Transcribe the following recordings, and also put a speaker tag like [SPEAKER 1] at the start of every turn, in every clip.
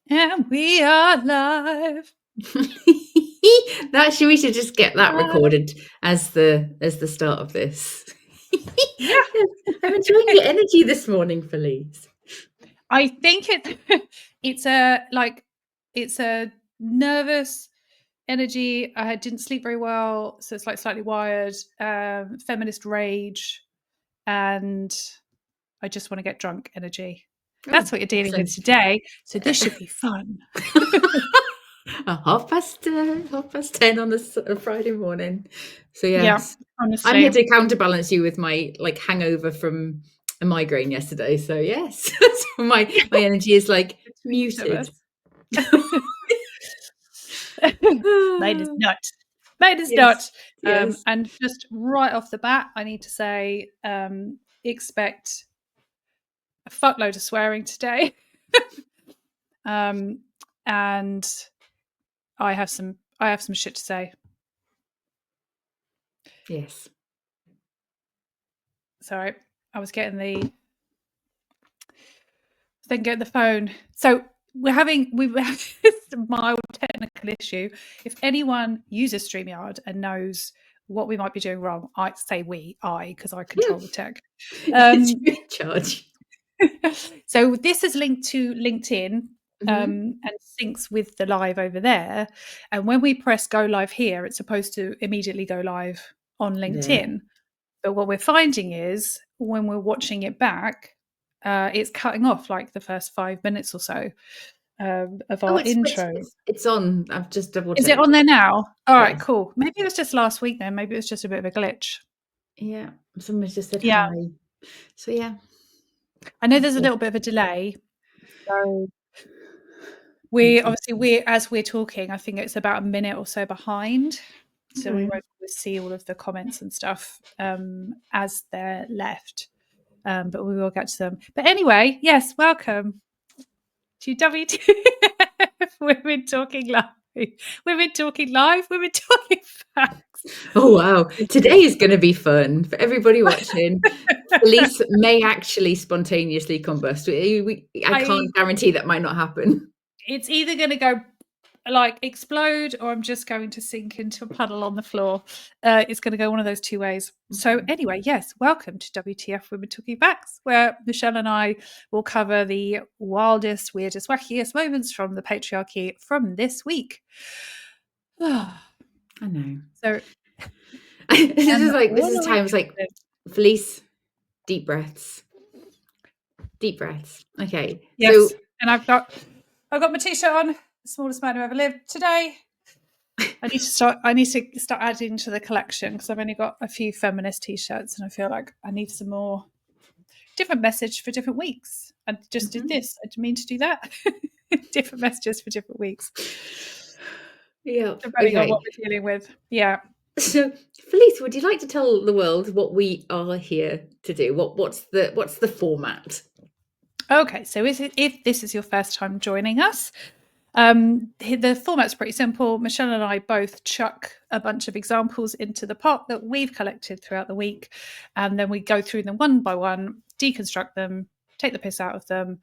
[SPEAKER 1] And we are live.
[SPEAKER 2] We should just get that recorded as the start of this.
[SPEAKER 1] Yeah.
[SPEAKER 2] I'm enjoying your energy this morning, Felice.
[SPEAKER 1] I think it's a nervous energy. I didn't sleep very well, so it's like slightly wired, feminist rage, and I just want to get drunk energy. That's what you're dealing with today. So this should be fun.
[SPEAKER 2] 10:30 on a Friday morning. So yes,
[SPEAKER 1] Yeah, honestly.
[SPEAKER 2] I'm here to counterbalance you with my hangover from a migraine yesterday. So yes, so my energy is muted.
[SPEAKER 1] Mine is not. Mine is
[SPEAKER 2] Yes,
[SPEAKER 1] not.
[SPEAKER 2] yes.
[SPEAKER 1] And just right off the bat, I need to say, expect a fuckload of swearing today. And I have some shit to say.
[SPEAKER 2] Yes.
[SPEAKER 1] Sorry, I was getting the phone. So we've had this mild technical issue. If anyone uses StreamYard and knows what we might be doing wrong, I say because I control the tech.
[SPEAKER 2] It's you in charge.
[SPEAKER 1] So this is linked to LinkedIn and syncs with the live over there. And when we press go live here, it's supposed to immediately go live on LinkedIn.
[SPEAKER 2] Yeah.
[SPEAKER 1] But what we're finding is when we're watching it back, it's cutting off like the first 5 minutes or so of our intro.
[SPEAKER 2] It's on. I've just double checked.
[SPEAKER 1] Is it on there now? All right,
[SPEAKER 2] Yes.
[SPEAKER 1] cool. Maybe it was just last week then. Maybe it was just a bit of a glitch.
[SPEAKER 2] Yeah. Somebody just said
[SPEAKER 1] Yeah.
[SPEAKER 2] hi. So yeah.
[SPEAKER 1] I know there's a little bit of a delay. So as we're talking, I think it's about a minute or so behind. So we won't see all of the comments and stuff as they're left. But we will get to them. But anyway, yes, welcome to WTF. Women Talking Live. Women Talking Live. Women Talking Facts.
[SPEAKER 2] Oh wow! Today is going to be fun for everybody watching. Felice may actually spontaneously combust. I can't guarantee that might not happen.
[SPEAKER 1] It's either going to go explode, or I'm just going to sink into a puddle on the floor. It's going to go one of those two ways. So anyway, yes, welcome to WTF Women Talking Facts, where Michelle and I will cover the wildest, weirdest, wackiest moments from the patriarchy from this week.
[SPEAKER 2] I know.
[SPEAKER 1] So
[SPEAKER 2] this is time. It's like Felice, deep breaths. Deep breaths. Okay.
[SPEAKER 1] Yes, so, and I've got my t-shirt on. The smallest man who ever lived today. I need to start adding to the collection because I've only got a few feminist t-shirts, and I feel like I need some more different message for different weeks. I just did this. I didn't mean to do that. Different messages for different weeks.
[SPEAKER 2] Yeah.
[SPEAKER 1] Depending on what we're dealing with. Yeah.
[SPEAKER 2] So, Felice, would you like to tell the world what we are here to do? What's the format?
[SPEAKER 1] Okay, so if this is your first time joining us, the format's pretty simple. Michelle and I both chuck a bunch of examples into the pot that we've collected throughout the week, and then we go through them one by one, deconstruct them, take the piss out of them,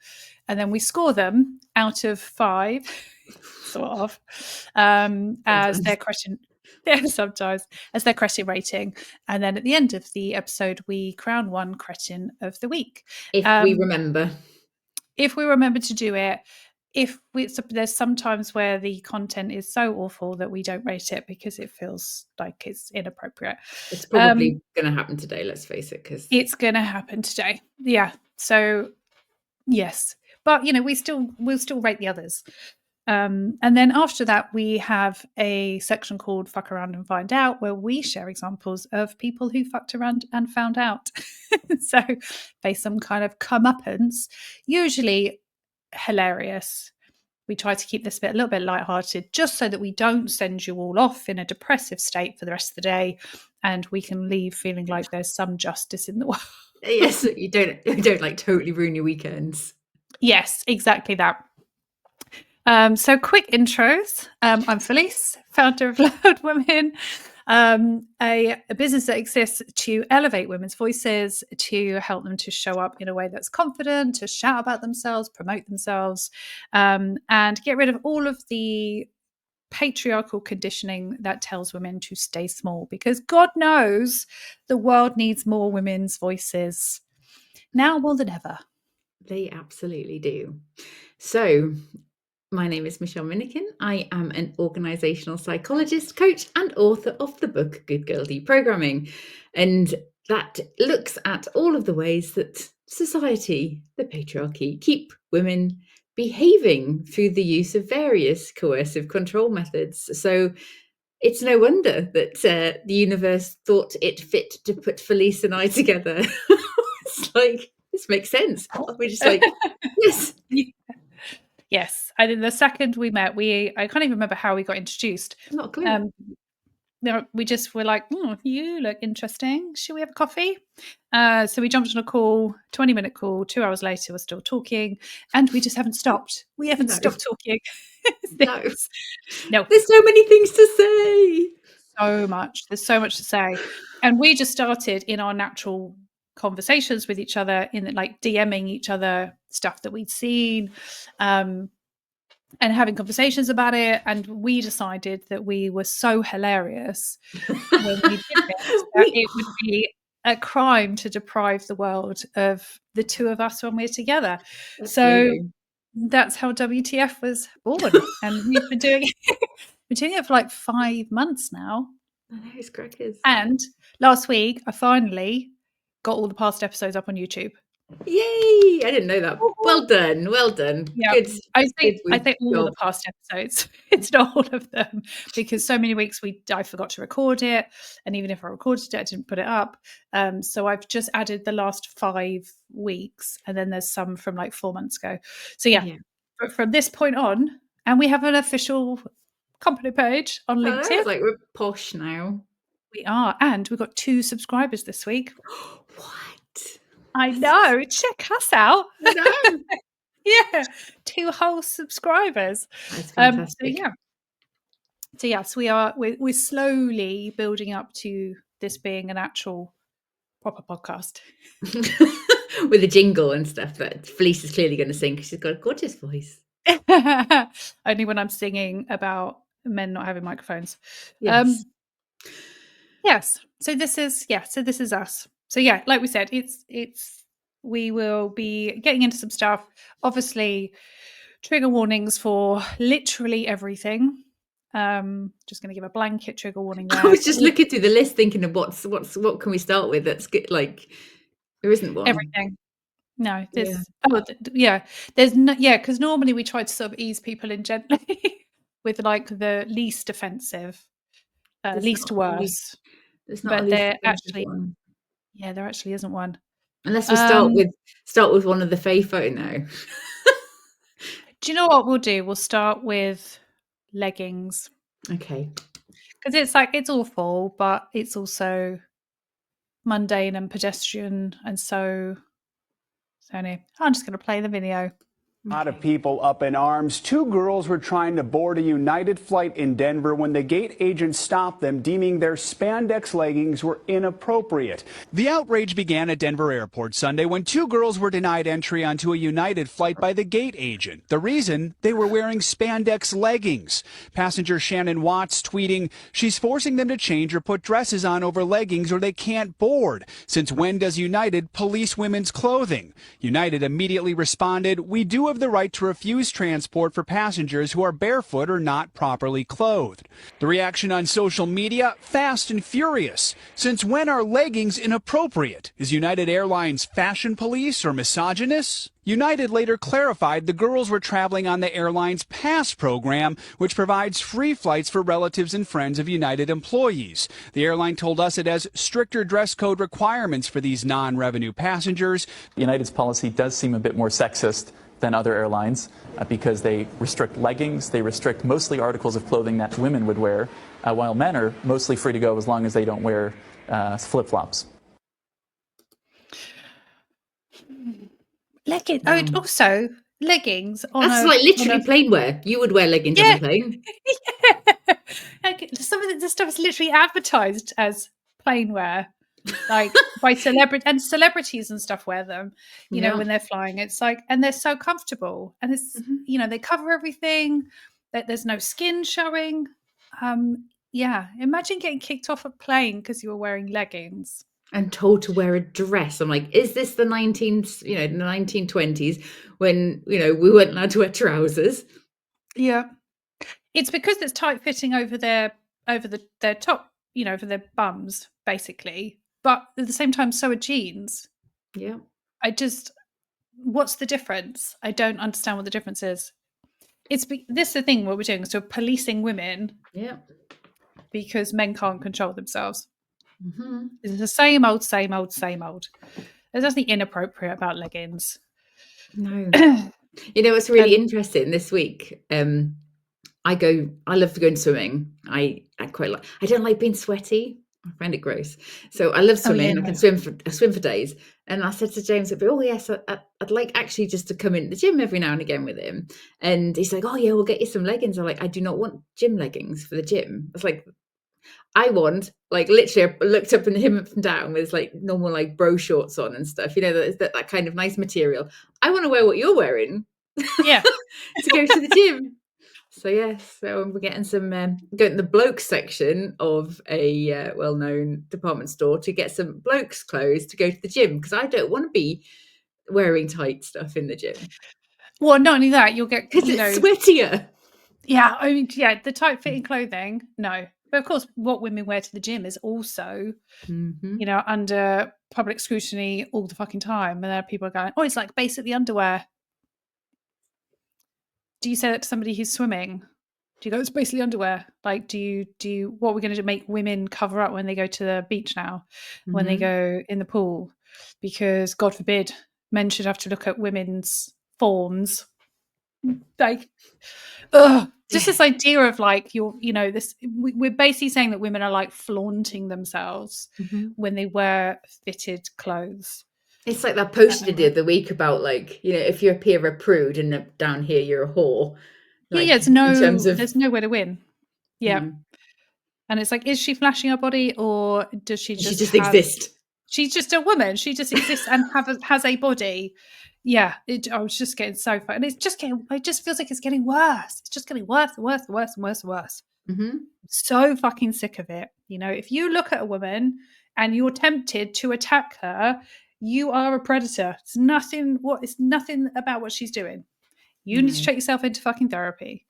[SPEAKER 1] and then we score them out of 5, sort of, as their question. Yeah, sometimes as their Cretin rating, and then at the end of the episode, we crown one Cretin of the week
[SPEAKER 2] if we remember.
[SPEAKER 1] If we remember to do it. There's sometimes where the content is so awful that we don't rate it because it feels like it's inappropriate.
[SPEAKER 2] It's probably going to happen today. Let's face it, because
[SPEAKER 1] it's going to happen today. Yeah. So yes, but we'll still rate the others. And then after that, we have a section called Fuck Around and Find Out, where we share examples of people who fucked around and found out. So face some kind of comeuppance, usually hilarious. We try to keep this a little bit lighthearted, just so that we don't send you all off in a depressive state for the rest of the day, and we can leave feeling like there's some justice in the world.
[SPEAKER 2] Yes, you don't totally ruin your weekends.
[SPEAKER 1] Yes, exactly that. So quick intros. I'm Felice, founder of Loud Women. a business that exists to elevate women's voices, to help them to show up in a way that's confident, to shout about themselves, promote themselves, and get rid of all of the patriarchal conditioning that tells women to stay small, because God knows the world needs more women's voices now more than ever.
[SPEAKER 2] They absolutely do. So, my name is Michelle Minikin. I am an organizational psychologist, coach, and author of the book Good Girl Deprogramming. And that looks at all of the ways that society, the patriarchy, keep women behaving through the use of various coercive control methods. So it's no wonder that the universe thought it fit to put Felice and I together. It's like, this makes sense. We're just like, yes.
[SPEAKER 1] Yes, I think the second we met, I can't even remember how we got introduced.
[SPEAKER 2] Not a clue.
[SPEAKER 1] We just were like, you look interesting. Should we have a coffee? So we jumped on a call, 20-minute call. 2 hours later, we're still talking, and we just haven't stopped. We haven't stopped talking.
[SPEAKER 2] No.
[SPEAKER 1] No.
[SPEAKER 2] There's so many things to say.
[SPEAKER 1] So much. There's so much to say. And we just started in our natural conversations with each other, in like DMing each other stuff that we'd seen, and having conversations about it. And we decided that we were so hilarious when we did this that it would be a crime to deprive the world of the two of us when we're together.
[SPEAKER 2] Absolutely.
[SPEAKER 1] So that's how WTF was born. And we've been doing it for like 5 months now.
[SPEAKER 2] I know, it's crackers.
[SPEAKER 1] And last week, I finally got all the past episodes up on YouTube.
[SPEAKER 2] Yay! I didn't know that. Well done. Well done.
[SPEAKER 1] Yeah,
[SPEAKER 2] Good.
[SPEAKER 1] I think all
[SPEAKER 2] job.
[SPEAKER 1] of the past episodes. It's not all of them, because so many weeks I forgot to record it, and even if I recorded it, I didn't put it up. So I've just added the last 5 weeks, and then there's some from like 4 months ago. So yeah. But from this point on, and we have an official company page on LinkedIn.
[SPEAKER 2] It's like we're posh now.
[SPEAKER 1] We are, and we've got 2 subscribers this week.
[SPEAKER 2] What?
[SPEAKER 1] I know. Check us out.
[SPEAKER 2] I know.
[SPEAKER 1] Yeah, 2 whole subscribers.
[SPEAKER 2] That's fantastic.
[SPEAKER 1] So yes, we're slowly building up to this being an actual proper podcast
[SPEAKER 2] with a jingle and stuff that Felice is clearly going to sing because she's got a gorgeous voice.
[SPEAKER 1] Only when I'm singing about men not having microphones.
[SPEAKER 2] Yes.
[SPEAKER 1] Yes. So this is us. So yeah, like we said, we will be getting into some stuff. Obviously, trigger warnings for literally everything. Just going to give a blanket trigger warning there.
[SPEAKER 2] I was just looking through the list, thinking of what can we start with that's good. Like, there isn't one.
[SPEAKER 1] Everything. No, there's no, because normally we try to sort of ease people in gently with like the least offensive, least worse. But there actually isn't one.
[SPEAKER 2] Unless we start with one of the Faye photo now.
[SPEAKER 1] Do you know what we'll do? We'll start with leggings.
[SPEAKER 2] Okay.
[SPEAKER 1] Because it's like, it's awful, but it's also mundane and pedestrian, and so anyway, I'm just going to play the video.
[SPEAKER 3] A lot of people up in arms. 2 girls were trying to board a United flight in Denver when the gate agent stopped them, deeming their spandex leggings were inappropriate. The outrage began at Denver Airport Sunday when 2 girls were denied entry onto a United flight by the gate agent. The reason? They were wearing spandex leggings. Passenger Shannon Watts tweeting, "She's forcing them to change or put dresses on over leggings or they can't board. Since when does United police women's clothing?" United immediately responded, "We do have the right to refuse transport for passengers who are barefoot or not properly clothed." The reaction on social media, fast and furious. Since when are leggings inappropriate? Is United Airlines fashion police or misogynist? United later clarified the girls were traveling on the airline's PASS program, which provides free flights for relatives and friends of United employees. The airline told us it has stricter dress code requirements for these non-revenue passengers.
[SPEAKER 4] United's policy does seem a bit more sexist than other airlines because they restrict leggings, they restrict mostly articles of clothing that women would wear, while men are mostly free to go as long as they don't wear flip-flops.
[SPEAKER 1] Leggings. Oh, also leggings on
[SPEAKER 2] That's like literally plain wear. You would wear leggings on a plane.
[SPEAKER 1] Yeah. like some of the stuff is literally advertised as plain wear, like by celebrities and stuff wear them, you know,
[SPEAKER 2] Yeah.
[SPEAKER 1] when they're flying. It's like, and they're so comfortable, and it's, you know, they cover everything, that there's no skin showing. Yeah, imagine getting kicked off a plane because you were wearing leggings.
[SPEAKER 2] And told to wear a dress. I'm like, is this the 1920s when, you know, we weren't allowed to wear trousers?
[SPEAKER 1] Yeah, it's because it's tight fitting over their top, you know, over their bums, basically. But at the same time, so are jeans.
[SPEAKER 2] Yeah.
[SPEAKER 1] What's the difference? I don't understand what the difference is. This is the thing, what we're doing. So policing women
[SPEAKER 2] Yeah.
[SPEAKER 1] because men can't control themselves.
[SPEAKER 2] Mm-hmm.
[SPEAKER 1] It's the same old, same old, same old. There's nothing inappropriate about leggings.
[SPEAKER 2] No. You know what's really interesting this week? I love going swimming. I quite like, I don't like being sweaty. I find it gross. So I love swimming.
[SPEAKER 1] yeah,
[SPEAKER 2] I swim for days. And I said to James, oh yes, I'd like actually just to come in the gym every now and again with him. And he's like, oh yeah, we'll get you some leggings. I'm like, I do not want gym leggings for the gym. It's like, I want, like, literally I looked up him up and down with like normal like bro shorts on and stuff, you know, that kind of nice material. I want to wear what you're wearing
[SPEAKER 1] yeah.
[SPEAKER 2] to go to the gym. So yes, so we're getting some going to the blokes section of a well-known department store to get some blokes clothes to go to the gym, because I don't want to be wearing tight stuff in the gym.
[SPEAKER 1] Well, not only that, you'll get,
[SPEAKER 2] because it's sweatier.
[SPEAKER 1] Yeah, I mean, yeah, the tight fitting clothing, no. But of course, what women wear to the gym is also, you know, under public scrutiny all the fucking time. And there are people going, oh, it's like basically underwear. Do you say that to somebody who's swimming? Do you go, it's basically underwear? Like, what are we going to do? Make women cover up when they go to the beach now, when they go in the pool? Because God forbid, men should have to look at women's forms. Like, just this idea of like, we're basically saying that women are like flaunting themselves when they wear fitted clothes.
[SPEAKER 2] It's like that post you did the other week about, like, you know, if you're up here a prude and down here you're a whore. Like,
[SPEAKER 1] there's nowhere to win. Yeah. And it's like, is she flashing her body, or does she just
[SPEAKER 2] exist?
[SPEAKER 1] She's just a woman. She just exists and has a body. Yeah, I was just getting so far, and it just feels like it's getting worse. It's just getting worse and worse and worse and worse and worse. So fucking sick of it. You know, if you look at a woman and you're tempted to attack her, you are a predator. It's nothing about what she's doing. You need to check yourself into fucking therapy.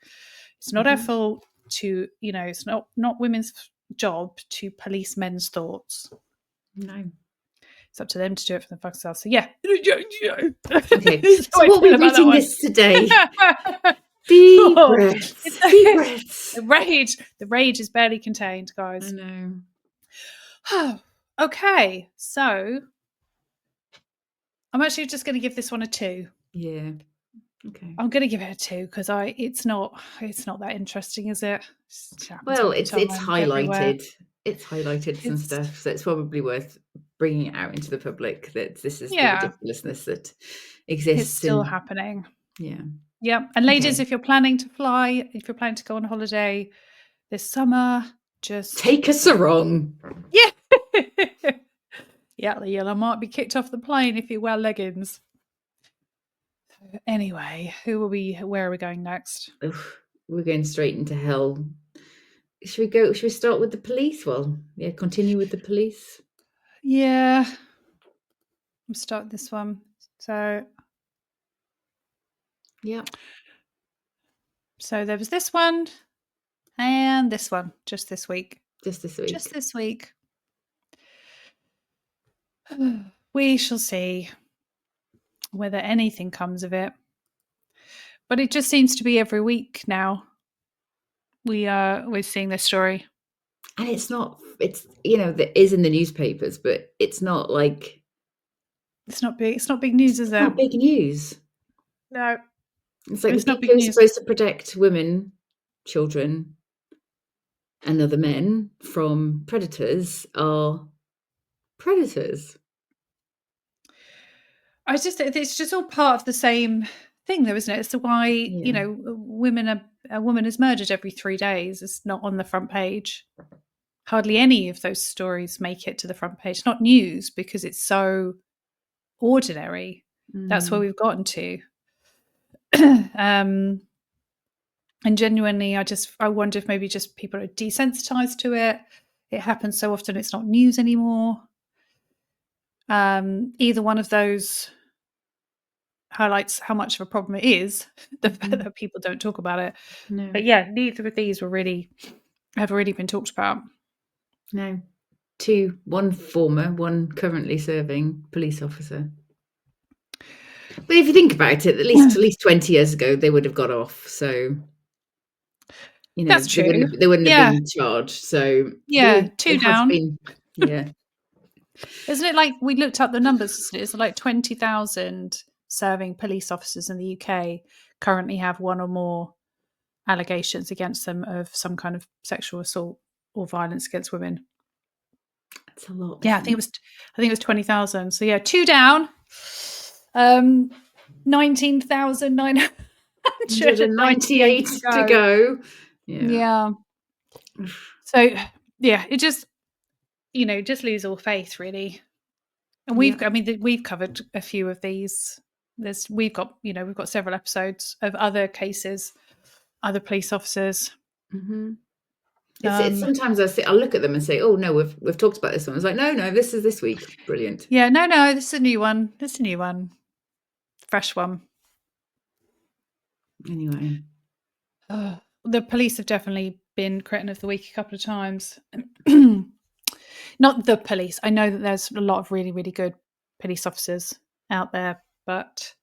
[SPEAKER 1] It's not our fault to, you know, it's not women's job to police men's thoughts.
[SPEAKER 2] No.
[SPEAKER 1] It's up to them to do it for themselves. So yeah.
[SPEAKER 2] Okay. So what we're reading this today. Deep breaths. Deep breaths.
[SPEAKER 1] The rage is barely contained, guys.
[SPEAKER 2] I
[SPEAKER 1] know. Okay, so I'm actually just going to give this one a 2.
[SPEAKER 2] Yeah. Okay.
[SPEAKER 1] I'm going to give it a 2 because it's not that interesting, is it?
[SPEAKER 2] Well, it's highlighted. It's highlighted and stuff, so it's probably worth bringing it out into the public that this is the ridiculousness that exists.
[SPEAKER 1] It's still happening.
[SPEAKER 2] Yeah.
[SPEAKER 1] Yeah. And ladies, if you're planning to fly, if you're planning to go on holiday this summer, just
[SPEAKER 2] take a sarong.
[SPEAKER 1] Yeah. Yeah, the yellow might be kicked off the plane if you wear leggings. Anyway, where are we going next?
[SPEAKER 2] We're going straight into hell. Should we start with the police? Well, yeah, continue with the police.
[SPEAKER 1] Yeah. We'll start this one. So
[SPEAKER 2] yeah.
[SPEAKER 1] So there was this one and this one just this week.
[SPEAKER 2] Just this week.
[SPEAKER 1] We shall see whether anything comes of it. But it just seems to be every week now. We're seeing this story.
[SPEAKER 2] And it's you know, that is in the newspapers, but it's not like
[SPEAKER 1] it's not big news, is it?
[SPEAKER 2] It's not big news.
[SPEAKER 1] No.
[SPEAKER 2] It's like the people who are supposed to protect women, children, and other men from predators are predators.
[SPEAKER 1] It's just all part of the same thing, though, isn't it? It's why you know, women a woman is murdered every 3 days. It's not on the front page. Hardly any of those stories make it to the front page. Not news because it's so ordinary. That's where we've gotten to. And genuinely, I wonder if maybe just people are desensitized to it. It happens so often it's not news anymore. Either one of those highlights how much of a problem it is, the fact that people don't talk about it.
[SPEAKER 2] No.
[SPEAKER 1] But yeah, neither of these have really been talked about.
[SPEAKER 2] No. One former, one currently serving police officer. But if you think about it, at least 20 years ago, they would have got off. So,
[SPEAKER 1] That's true.
[SPEAKER 2] They wouldn't have been charged. So
[SPEAKER 1] yeah, two down.
[SPEAKER 2] Yeah.
[SPEAKER 1] Isn't it like we looked up the numbers? It's like 20,000 serving police officers in the UK currently have one or more allegations against them of some kind of sexual assault or violence against women.
[SPEAKER 2] That's a lot.
[SPEAKER 1] Yeah, I think it was 20,000. So yeah, 2 down. 19,998
[SPEAKER 2] to go.
[SPEAKER 1] Yeah. So yeah, it just just lose all faith really. And we've covered a few of these. We've got several episodes of other cases, other police officers.
[SPEAKER 2] Mm-hmm. It's sometimes I'll look at them and say, "Oh no, we've talked about this one." It's like, no, this is this week. Brilliant.
[SPEAKER 1] Yeah, no, this is a new one. Fresh one.
[SPEAKER 2] Anyway,
[SPEAKER 1] the police have definitely been Cretin of the week a couple of times. Not the police. I know that there's a lot of really, really good police officers out there, but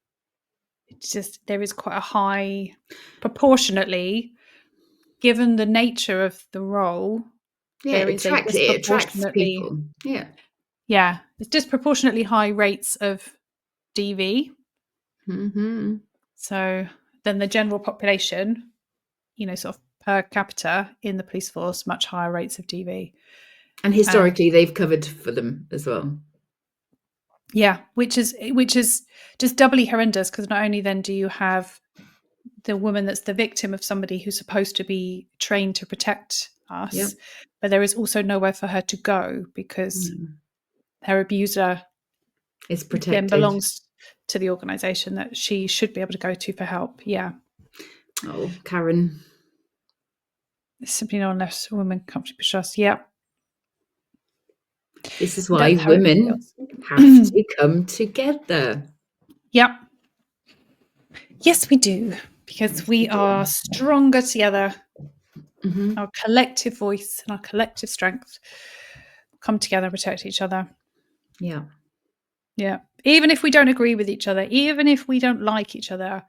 [SPEAKER 1] it's just there is quite a high, proportionately, given the nature of the role.
[SPEAKER 2] Yeah, it attracts people.
[SPEAKER 1] Yeah, it's disproportionately high rates of DV.
[SPEAKER 2] Mm-hmm.
[SPEAKER 1] So then the general population, sort of per capita in the police force, much higher rates of DV.
[SPEAKER 2] And historically, they've covered for them as well.
[SPEAKER 1] Yeah, which is just doubly horrendous because not only then do you have the woman that's the victim of somebody who's supposed to be trained to protect us, but there is also nowhere for her to go because her abuser
[SPEAKER 2] is protected.
[SPEAKER 1] Then belongs to the organisation that she should be able to go to for help. Yeah.
[SPEAKER 2] Oh, Karen.
[SPEAKER 1] Simply not unless a woman comfortably trusts. Yeah.
[SPEAKER 2] This is why women have to come together.
[SPEAKER 1] Yep. Yes, we do. Because we are stronger together. Mm-hmm. Our collective voice and our collective strength come together and protect each other.
[SPEAKER 2] Yeah.
[SPEAKER 1] Yeah. Even if we don't agree with each other, even if we don't like each other,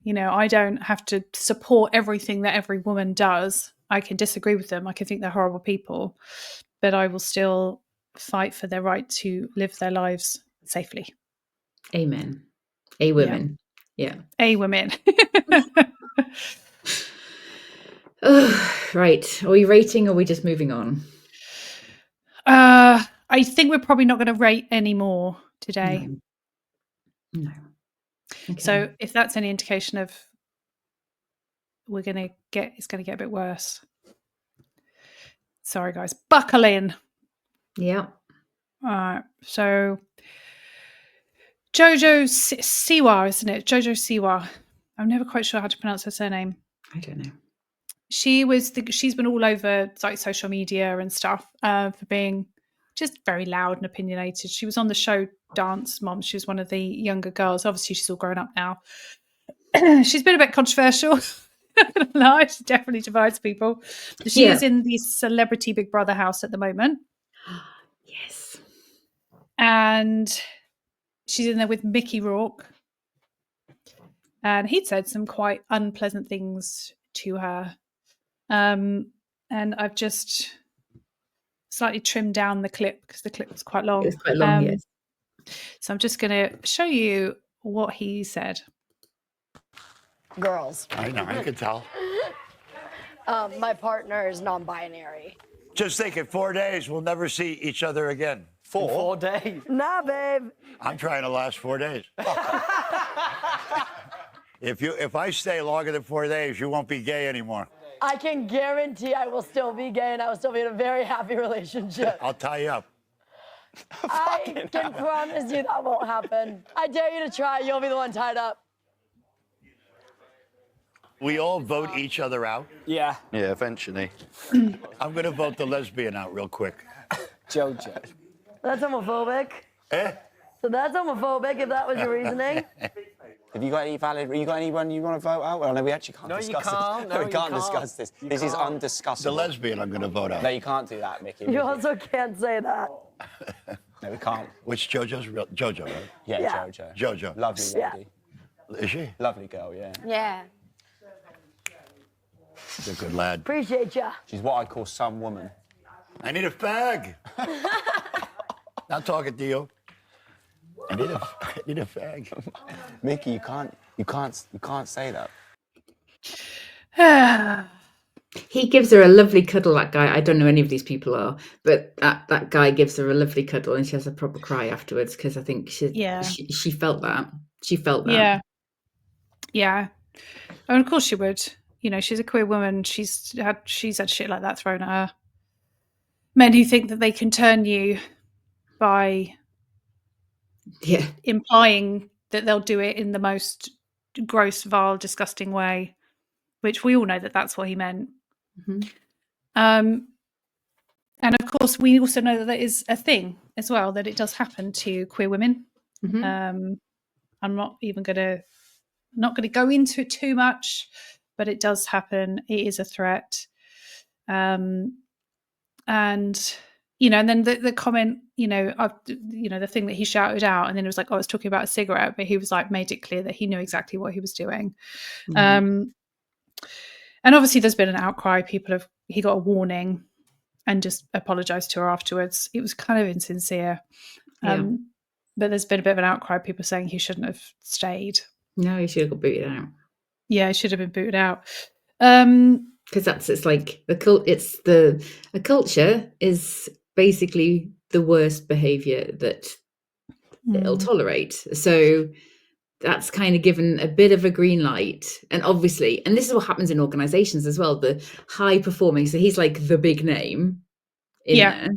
[SPEAKER 1] I don't have to support everything that every woman does. I can disagree with them. I can think they're horrible people, but I will still fight for their right to live their lives safely.
[SPEAKER 2] Amen. A women. Yeah.
[SPEAKER 1] A women.
[SPEAKER 2] Right. Are we rating or are we just moving on?
[SPEAKER 1] I think we're probably not going to rate anymore today.
[SPEAKER 2] No. Okay.
[SPEAKER 1] So if that's any indication of it's going to get a bit worse. Sorry, guys. Buckle in.
[SPEAKER 2] Yeah.
[SPEAKER 1] All right. So Jojo Siwa, isn't it? Jojo Siwa. I'm never quite sure how to pronounce her surname.
[SPEAKER 2] I don't know.
[SPEAKER 1] She's been all over like social media and stuff for being just very loud and opinionated. She was on the show Dance Moms. She was one of the younger girls. Obviously, she's all grown up now. She's been a bit controversial. No, she definitely divides people. She is in the Celebrity Big Brother house at the moment.
[SPEAKER 2] Yes.
[SPEAKER 1] And she's in there with Mickey Rourke. And he'd said some quite unpleasant things to her. And I've just slightly trimmed down the clip because the clip was quite long.
[SPEAKER 2] It was quite long, yes.
[SPEAKER 1] So I'm just going to show you what he said.
[SPEAKER 5] Girls.
[SPEAKER 6] I know, I could tell.
[SPEAKER 5] My partner is non-binary.
[SPEAKER 6] Just think, in 4 days, we'll never see each other again.
[SPEAKER 7] 4 days?
[SPEAKER 5] Nah, babe.
[SPEAKER 6] I'm trying to last 4 days. If I stay longer than 4 days, you won't be gay anymore.
[SPEAKER 5] I can guarantee I will still be gay and I will still be in a very happy relationship.
[SPEAKER 6] I'll tie you up.
[SPEAKER 5] I can promise you that won't happen. I dare you to try. You'll be the one tied up.
[SPEAKER 6] We all vote each other out.
[SPEAKER 7] Yeah.
[SPEAKER 8] Yeah, eventually.
[SPEAKER 6] I'm going to vote the lesbian out real quick.
[SPEAKER 7] Jojo.
[SPEAKER 5] That's homophobic.
[SPEAKER 6] Eh?
[SPEAKER 5] So that's homophobic if that was your reasoning.
[SPEAKER 7] Have you got anyone you want to vote out? Well, no, we actually can't discuss this.
[SPEAKER 5] No,
[SPEAKER 7] we
[SPEAKER 5] you
[SPEAKER 7] can't
[SPEAKER 5] can't.
[SPEAKER 7] discuss this. This is undiscussable.
[SPEAKER 6] The lesbian I'm going to vote out.
[SPEAKER 7] No, you can't do that, Mickey.
[SPEAKER 5] You also can't say that.
[SPEAKER 7] No, we can't.
[SPEAKER 6] Which JoJo's real? JoJo, right?
[SPEAKER 7] Yeah,
[SPEAKER 5] Yeah.
[SPEAKER 7] Jojo.
[SPEAKER 6] JoJo.
[SPEAKER 7] Lovely
[SPEAKER 5] Yeah.
[SPEAKER 7] lady.
[SPEAKER 6] Is she?
[SPEAKER 7] Lovely girl, yeah.
[SPEAKER 5] Yeah.
[SPEAKER 6] She's a good lad.
[SPEAKER 5] Appreciate ya.
[SPEAKER 7] She's what I call some woman.
[SPEAKER 6] I need a fag. Not talking to you. I need a fag.
[SPEAKER 7] Mickey, you can't say that.
[SPEAKER 2] He gives her a lovely cuddle, that guy. I don't know any of these people are, but that guy gives her a lovely cuddle and she has a proper cry afterwards because I think she felt that. She felt that.
[SPEAKER 1] Yeah. Yeah. And of course she would. You know, she's a queer woman. She's had shit like that thrown at her. Men who think that they can turn you by implying that they'll do it in the most gross, vile, disgusting way, which we all know that that's what he meant.
[SPEAKER 2] Mm-hmm.
[SPEAKER 1] And of course, we also know that is a thing as well, that it does happen to queer women.
[SPEAKER 2] Mm-hmm.
[SPEAKER 1] I'm not going to go into it too much, but it does happen. It is a threat. And you know, and then the comment, the thing that he shouted out, and then it was like, oh, I was talking about a cigarette, but he was like, made it clear that he knew exactly what he was doing.
[SPEAKER 2] Mm-hmm.
[SPEAKER 1] And obviously there's been an outcry. He got a warning and just apologized to her afterwards. It was kind of insincere. But there's been a bit of an outcry, people saying he shouldn't have stayed.
[SPEAKER 2] No, he should have got booted out.
[SPEAKER 1] Yeah, he should have been booted out.
[SPEAKER 2] Because it's like a culture is basically the worst behavior that it'll tolerate. So that's kind of given a bit of a green light. And obviously, and this is what happens in organizations as well, the high performing. So he's like the big name in there.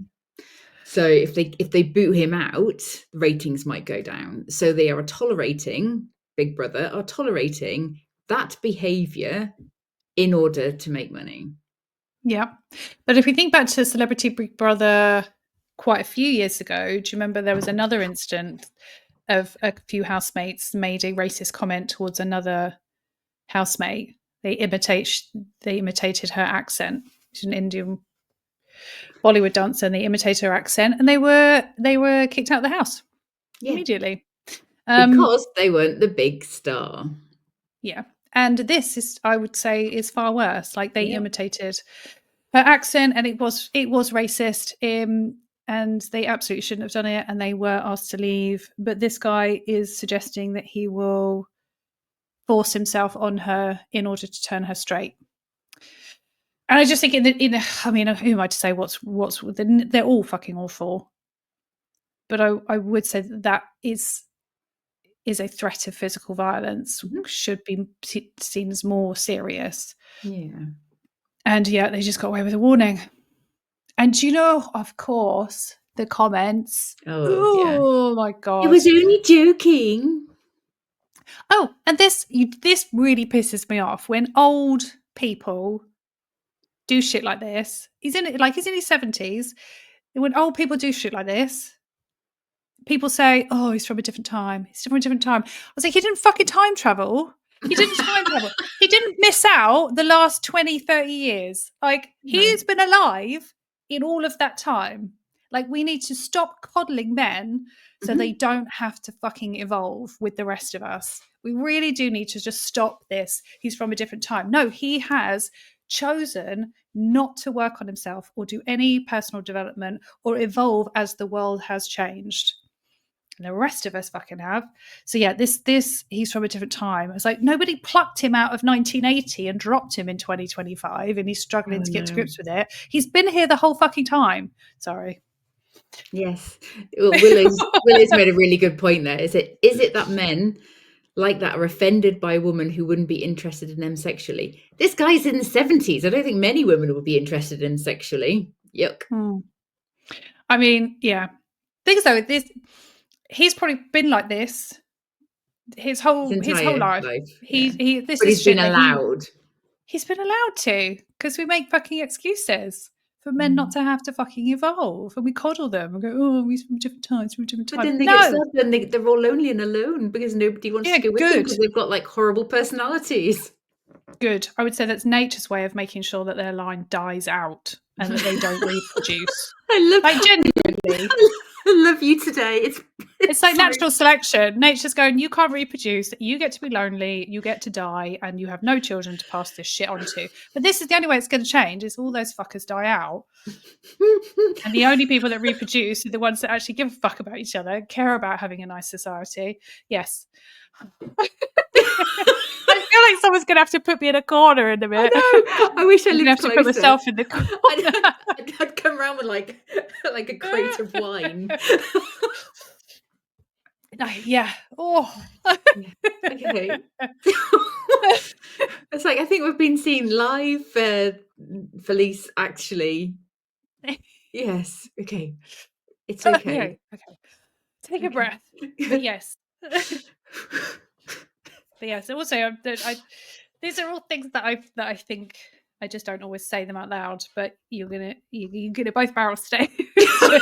[SPEAKER 2] So if they boot him out, ratings might go down. So they are tolerating, Big Brother are tolerating that behavior in order to make money.
[SPEAKER 1] Yeah. But if we think back to Celebrity Big Brother quite a few years ago, do you remember there was another incident of a few housemates made a racist comment towards another housemate? They imitated her accent. She's an Indian Bollywood dancer, and they imitated her accent, and they were kicked out of the house immediately.
[SPEAKER 2] Because they weren't the big star.
[SPEAKER 1] Yeah. And this is, I would say, is far worse. Like they imitated her accent, and it was racist. And they absolutely shouldn't have done it, and they were asked to leave. But this guy is suggesting that he will force himself on her in order to turn her straight. And I just think, I mean, who am I to say what's? They're all fucking awful. But I would say that is a threat of physical violence, should be seen as more serious.
[SPEAKER 2] Yeah.
[SPEAKER 1] And they just got away with a warning. And of course, the comments. Oh my God.
[SPEAKER 2] It was only joking.
[SPEAKER 1] Oh, and this really pisses me off when old people do shit like this. He's in his 70s. When old people do shit like this, people say, oh, he's from a different time. He's from a different time. I was like, he didn't fucking time travel. He didn't time travel. He didn't miss out the last 20, 30 years. Like, he's been alive in all of that time. Like, we need to stop coddling men so they don't have to fucking evolve with the rest of us. We really do need to just stop this. He's from a different time. No, he has chosen not to work on himself or do any personal development or evolve as the world has changed. And the rest of us fucking have. So this he's from a different time. It's like nobody plucked him out of 1980 and dropped him in 2025 and he's struggling to get to grips with it. He's been here the whole fucking time. Sorry.
[SPEAKER 2] Yes. Willow's made a really good point there. Is it that men like that are offended by a woman who wouldn't be interested in them sexually. This guy's in the 70s. I don't think many women would be interested in sexually. Yuck.
[SPEAKER 1] I mean, yeah. Thing is, though, he's probably been like this his whole life. This
[SPEAKER 2] but
[SPEAKER 1] is
[SPEAKER 2] he's
[SPEAKER 1] shit
[SPEAKER 2] been
[SPEAKER 1] that
[SPEAKER 2] allowed.
[SPEAKER 1] He's been allowed to, because we make fucking excuses for men not to have to fucking evolve, and we coddle them and go, oh, we're from different times,
[SPEAKER 2] But then they get sad and they're all lonely and alone because nobody wants to go with them because they've got like horrible personalities.
[SPEAKER 1] Good. I would say that's nature's way of making sure that their line dies out and that they don't reproduce.
[SPEAKER 2] I love,
[SPEAKER 1] like, genuinely.
[SPEAKER 2] I love you today.
[SPEAKER 1] It's like natural selection. Nature's going, you can't reproduce, you get to be lonely, you get to die, and you have no children to pass this shit on to. But this is the only way it's going to change, is all those fuckers die out. And the only people that reproduce are the ones that actually give a fuck about each other, care about having a nice society. Yes. I feel like someone's going to have to put me in a corner in a minute.
[SPEAKER 2] I wish I lived closer.
[SPEAKER 1] To put myself in the corner.
[SPEAKER 2] I'd come around with like a crate of wine.
[SPEAKER 1] Yeah. Oh.
[SPEAKER 2] Okay. It's like, I think we've been seeing live Felice, actually. Yes. Okay. It's okay.
[SPEAKER 1] Okay. Take a breath. But yes. But yes, also these are all things that I think I just don't always say them out loud. But you're gonna both barrels today. Well,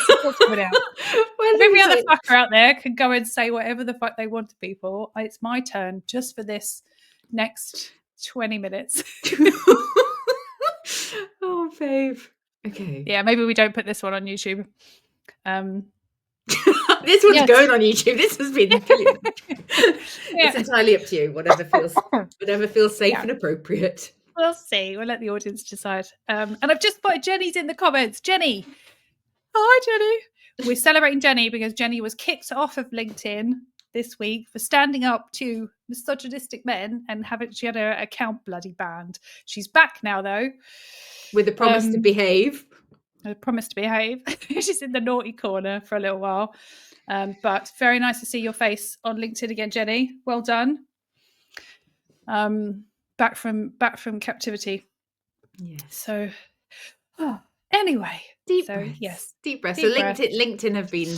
[SPEAKER 1] every other fucker out there can go and say whatever the fuck they want to people. It's my turn just for this next 20 minutes.
[SPEAKER 2] Oh, babe. Okay.
[SPEAKER 1] Yeah, maybe we don't put this one on YouTube.
[SPEAKER 2] This one's going on YouTube. This has been It's entirely up to you. Whatever feels safe and appropriate.
[SPEAKER 1] We'll see. We'll let the audience decide. And I've just spotted Jenny's in the comments. Jenny. Hi, Jenny. We're celebrating Jenny because Jenny was kicked off of LinkedIn this week for standing up to misogynistic men and she had her account bloody banned. She's back now, though.
[SPEAKER 2] With a promise to behave.
[SPEAKER 1] A promise to behave. She's in the naughty corner for a little while. But very nice to see your face on LinkedIn again, Jenny. Well done. Back from captivity.
[SPEAKER 2] Yes.
[SPEAKER 1] So anyway.
[SPEAKER 2] Deep
[SPEAKER 1] breath.
[SPEAKER 2] Yes. Deep breath. So LinkedIn have been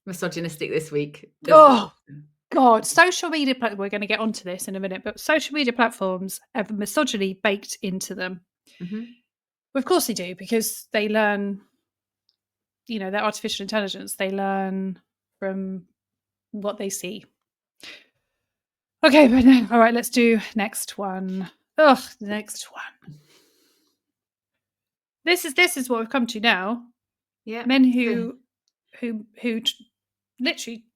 [SPEAKER 2] misogynistic this week.
[SPEAKER 1] Oh God. Social media we're going to get onto this in a minute, but social media platforms have misogyny baked into them.
[SPEAKER 2] Mm-hmm.
[SPEAKER 1] Well, of course they do, because they learn, their artificial intelligence, they learn from what they see. Okay, but no. All right, let's do next one. The next one. This is what we've come to now.
[SPEAKER 2] Yeah.
[SPEAKER 1] Men who literally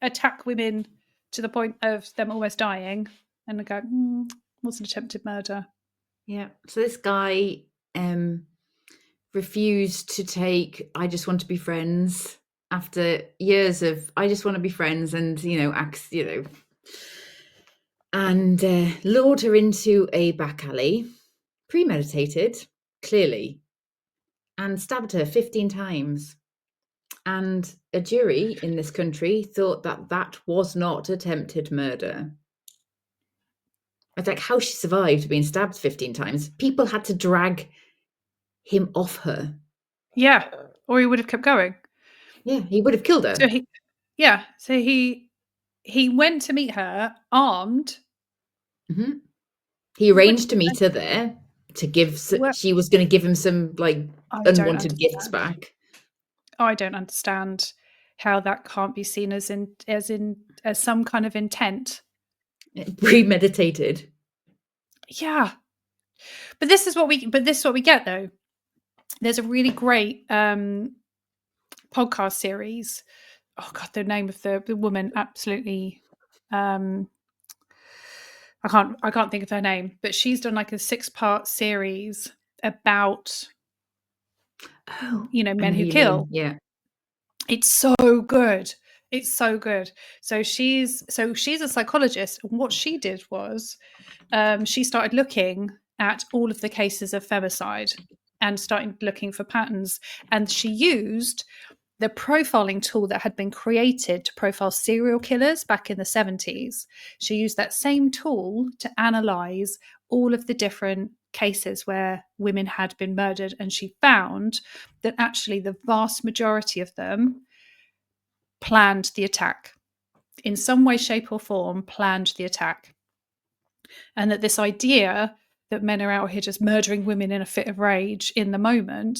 [SPEAKER 1] attack women to the point of them almost dying, and they go, what's an attempted murder?
[SPEAKER 2] Yeah. So this guy refused to take I just want to be friends after years of I just want to be friends, and and lured her into a back alley, premeditated, clearly, and stabbed her 15 times. And a jury in this country thought that was not attempted murder. It's like how she survived being stabbed 15 times. People had to drag him off her.
[SPEAKER 1] Yeah, or he would have kept going.
[SPEAKER 2] Yeah, he would have killed her.
[SPEAKER 1] So he went to meet her armed.
[SPEAKER 2] Mm-hmm. He arranged to meet her there to give. She was going to give him some unwanted gifts back.
[SPEAKER 1] I don't understand how that can't be seen as some kind of intent.
[SPEAKER 2] Premeditated.
[SPEAKER 1] Yeah, but this is what we get, though. There's a really great podcast series. Oh God, the name of the woman absolutely. I can't think of her name, but she's done like a 6-part series about men who kill.
[SPEAKER 2] Yeah,
[SPEAKER 1] it's so good. It's so good. So she's a psychologist, and what she did was she started looking at all of the cases of femicide and started looking for patterns, and she used the profiling tool that had been created to profile serial killers back in the 70s, she used that same tool to analyze all of the different cases where women had been murdered. And she found that actually the vast majority of them planned the attack. In some way, shape, or form, planned the attack. And that this idea that men are out here just murdering women in a fit of rage in the moment,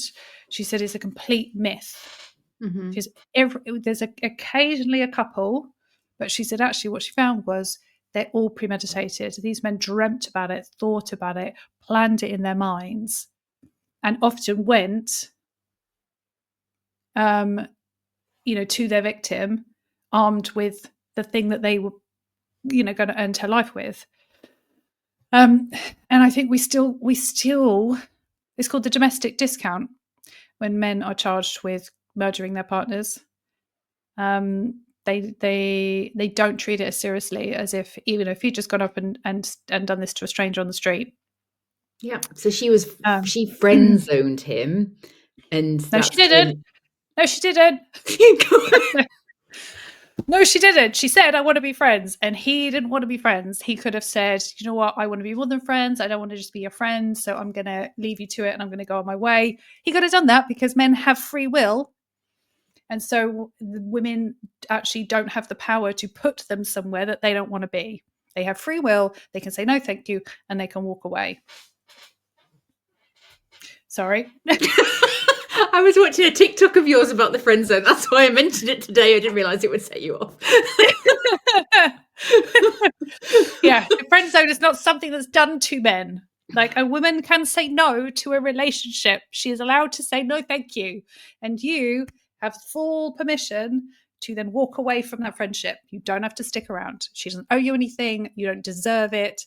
[SPEAKER 1] she said, is a complete myth. Because there's occasionally a couple, but she said actually what she found was they're all premeditated. These men dreamt about it, thought about it, planned it in their minds, and often went, to their victim armed with the thing that they were, going to end her life with. And I think we still, it's called the domestic discount when men are charged with murdering their partners. They don't treat it as seriously as if, even if he'd just gone up and done this to a stranger on the street.
[SPEAKER 2] Yeah. So she friend zoned him, and
[SPEAKER 1] no, she didn't. No, she didn't. No, she didn't. She said, I want to be friends. And he didn't want to be friends. He could have said, you know what? I want to be more than friends. I don't want to just be your friend. So I'm going to leave you to it and I'm going to go on my way. He could have done that because men have free will. And so the women actually don't have the power to put them somewhere that they don't want to be. They have free will. They can say, no, thank you. And they can walk away. Sorry.
[SPEAKER 2] I was watching a TikTok of yours about the friend zone. That's why I mentioned it today. I didn't realize it would set you off.
[SPEAKER 1] Yeah, the friend zone is not something that's done to men. Like, a woman can say no to a relationship. She is allowed to say no, thank you. And you have full permission to then walk away from that friendship. You don't have to stick around. She doesn't owe you anything. You don't deserve it.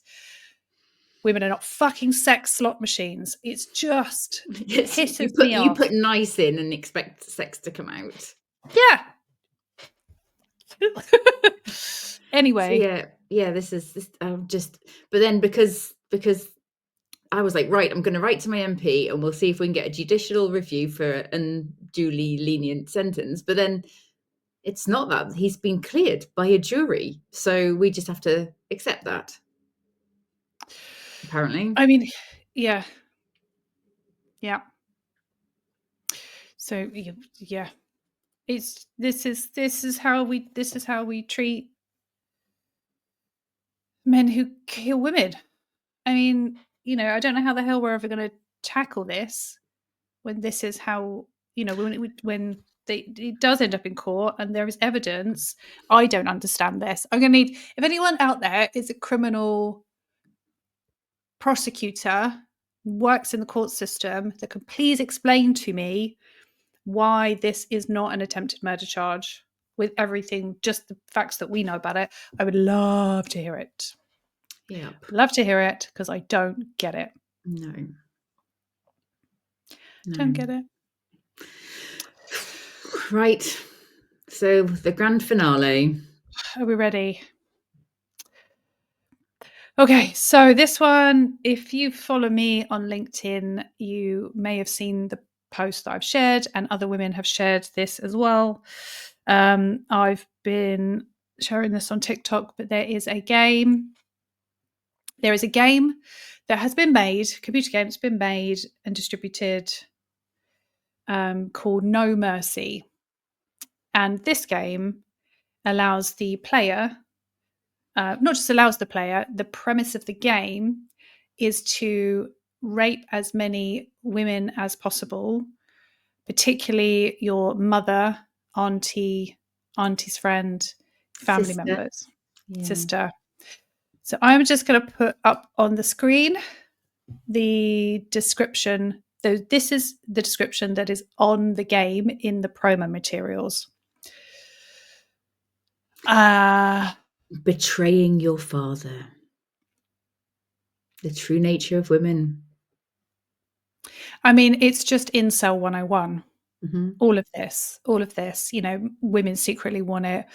[SPEAKER 1] Women are not fucking sex slot machines. It's just pisses me off.
[SPEAKER 2] You put nice in and expect sex to come out.
[SPEAKER 1] Yeah. Anyway.
[SPEAKER 2] So yeah. This is but then because I was like, right, I'm going to write to my MP and we'll see if we can get a judicial review for an unduly lenient sentence. But then it's not that. He's been cleared by a jury, so we just have to accept that. Apparently,
[SPEAKER 1] I mean, yeah. So yeah, this is how we treat men who kill women. I mean, I don't know how the hell we're ever going to tackle this when this is how, when it does end up in court and there is evidence. I don't understand this. I'm going to need, if anyone out there is a criminal prosecutor, works in the court system, that can please explain to me why this is not an attempted murder charge with everything, just the facts that we know about it. I would love to hear it.
[SPEAKER 2] Yeah.
[SPEAKER 1] Love to hear it, because I don't get it.
[SPEAKER 2] No.
[SPEAKER 1] Don't get it.
[SPEAKER 2] Right. So the grand finale.
[SPEAKER 1] Are we ready? Okay, so this one, if you follow me on LinkedIn, you may have seen the post that I've shared, and other women have shared this as well. I've been sharing this on TikTok, but there is a game. There is a game that has been made, computer game that's been made and distributed, called No Mercy. And this game allows the player, not just allows the player, the premise of the game is to rape as many women as possible, particularly your mother, auntie's friend, family members, sister. So I'm just going to put up on the screen the description. So this is the description that is on the game in the promo materials.
[SPEAKER 2] Betraying your father. The true nature of women.
[SPEAKER 1] I mean, it's just incel 101.
[SPEAKER 2] Mm-hmm.
[SPEAKER 1] All of this, women secretly want it.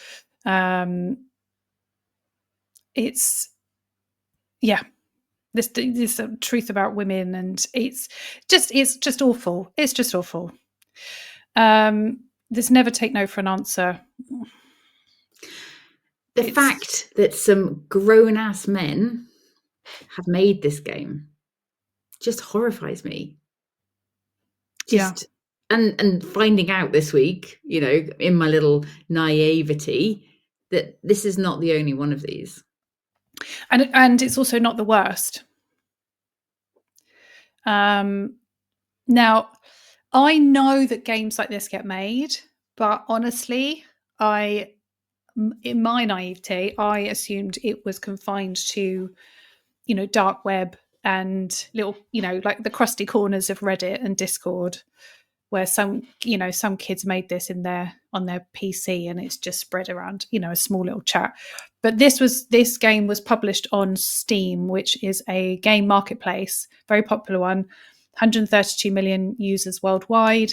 [SPEAKER 1] It's, yeah, this truth about women, and it's just awful. It's just awful. there's never take no for an answer.
[SPEAKER 2] The fact that some grown-ass men have made this game just horrifies me. Just and finding out this week, you know, in my little naivety, that this is not the only one of these.
[SPEAKER 1] And it's also not the worst. Now, I know that games like this get made, but honestly, in my naivety, I assumed it was confined to, you know, dark web and little, you know, like the crusty corners of Reddit and Discord, where some kids made this on their PC and it's just spread around, you know, a small little chat. But this game was published on Steam, which is a game marketplace, very popular one, 132 million users worldwide.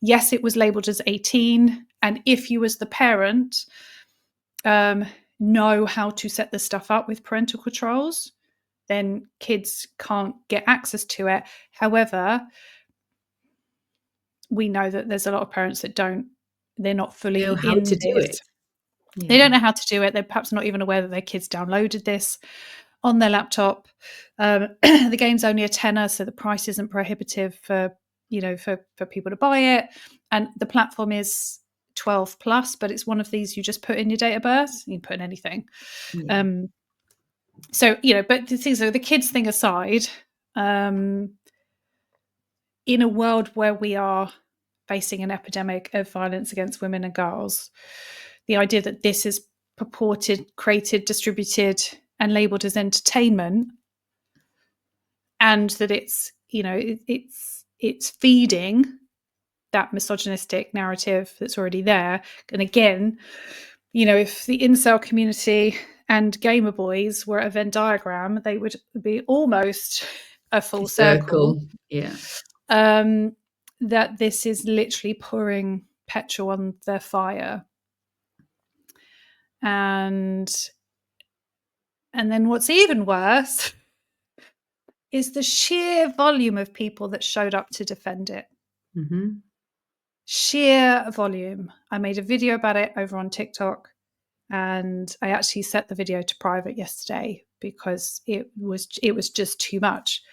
[SPEAKER 1] Yes, it was labeled as 18, and if you as the parent know how to set the stuff up with parental controls, then kids can't get access to it. However, we know that there's a lot of parents that they're not fully
[SPEAKER 2] know how
[SPEAKER 1] in
[SPEAKER 2] to do
[SPEAKER 1] this.
[SPEAKER 2] it. Yeah.
[SPEAKER 1] They don't know how to do it. They're perhaps not even aware that their kids downloaded this on their laptop. The game's only a tenner, so the price isn't prohibitive for people to buy it. And the platform is 12 plus, but it's one of these you just put in your date of birth. You can put in anything.
[SPEAKER 2] Yeah.
[SPEAKER 1] So, you know, but the kids thing aside, in a world where we are facing an epidemic of violence against women and girls, the idea that this is purported, created, distributed, and labeled as entertainment, and that it's, you know, it's feeding that misogynistic narrative that's already there. And again, you know, if the incel community and gamer boys were a Venn diagram, they would be almost a full circle.
[SPEAKER 2] Yeah.
[SPEAKER 1] That this is literally pouring petrol on their fire. And then what's even worse is the sheer volume of people that showed up to defend it.
[SPEAKER 2] Mm-hmm.
[SPEAKER 1] Sheer volume. I made a video about it over on TikTok, and I actually set the video to private yesterday because it was just too much.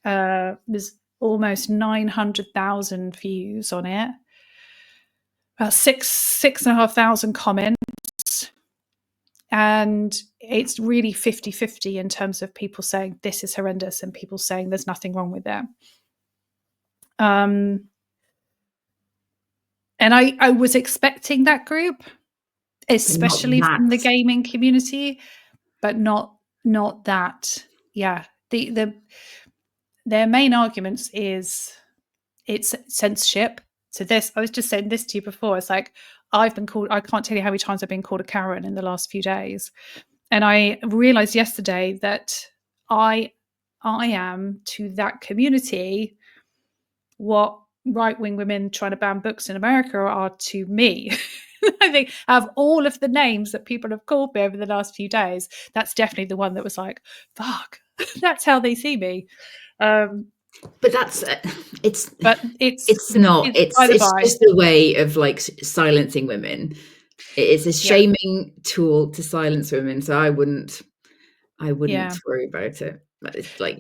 [SPEAKER 1] There's almost 900,000 views on it, about 6,500 comments, and it's really 50-50 in terms of people saying this is horrendous and people saying there's nothing wrong with it. And I was expecting that group, especially from the gaming community, but not that. Yeah, their main arguments is it's censorship. So this, I was just saying this to you before. It's like I've been called. I can't tell you how many times I've been called a Karen in the last few days, and I realized yesterday that I am to that community what right-wing women trying to ban books in America are to me. I think of all of the names that people have called me over the last few days, that's definitely the one that was like, fuck, that's how they see me.
[SPEAKER 2] But that's it's not. It's just a way of like silencing women. It's a shaming tool to silence women. So I wouldn't worry about it. But it's like,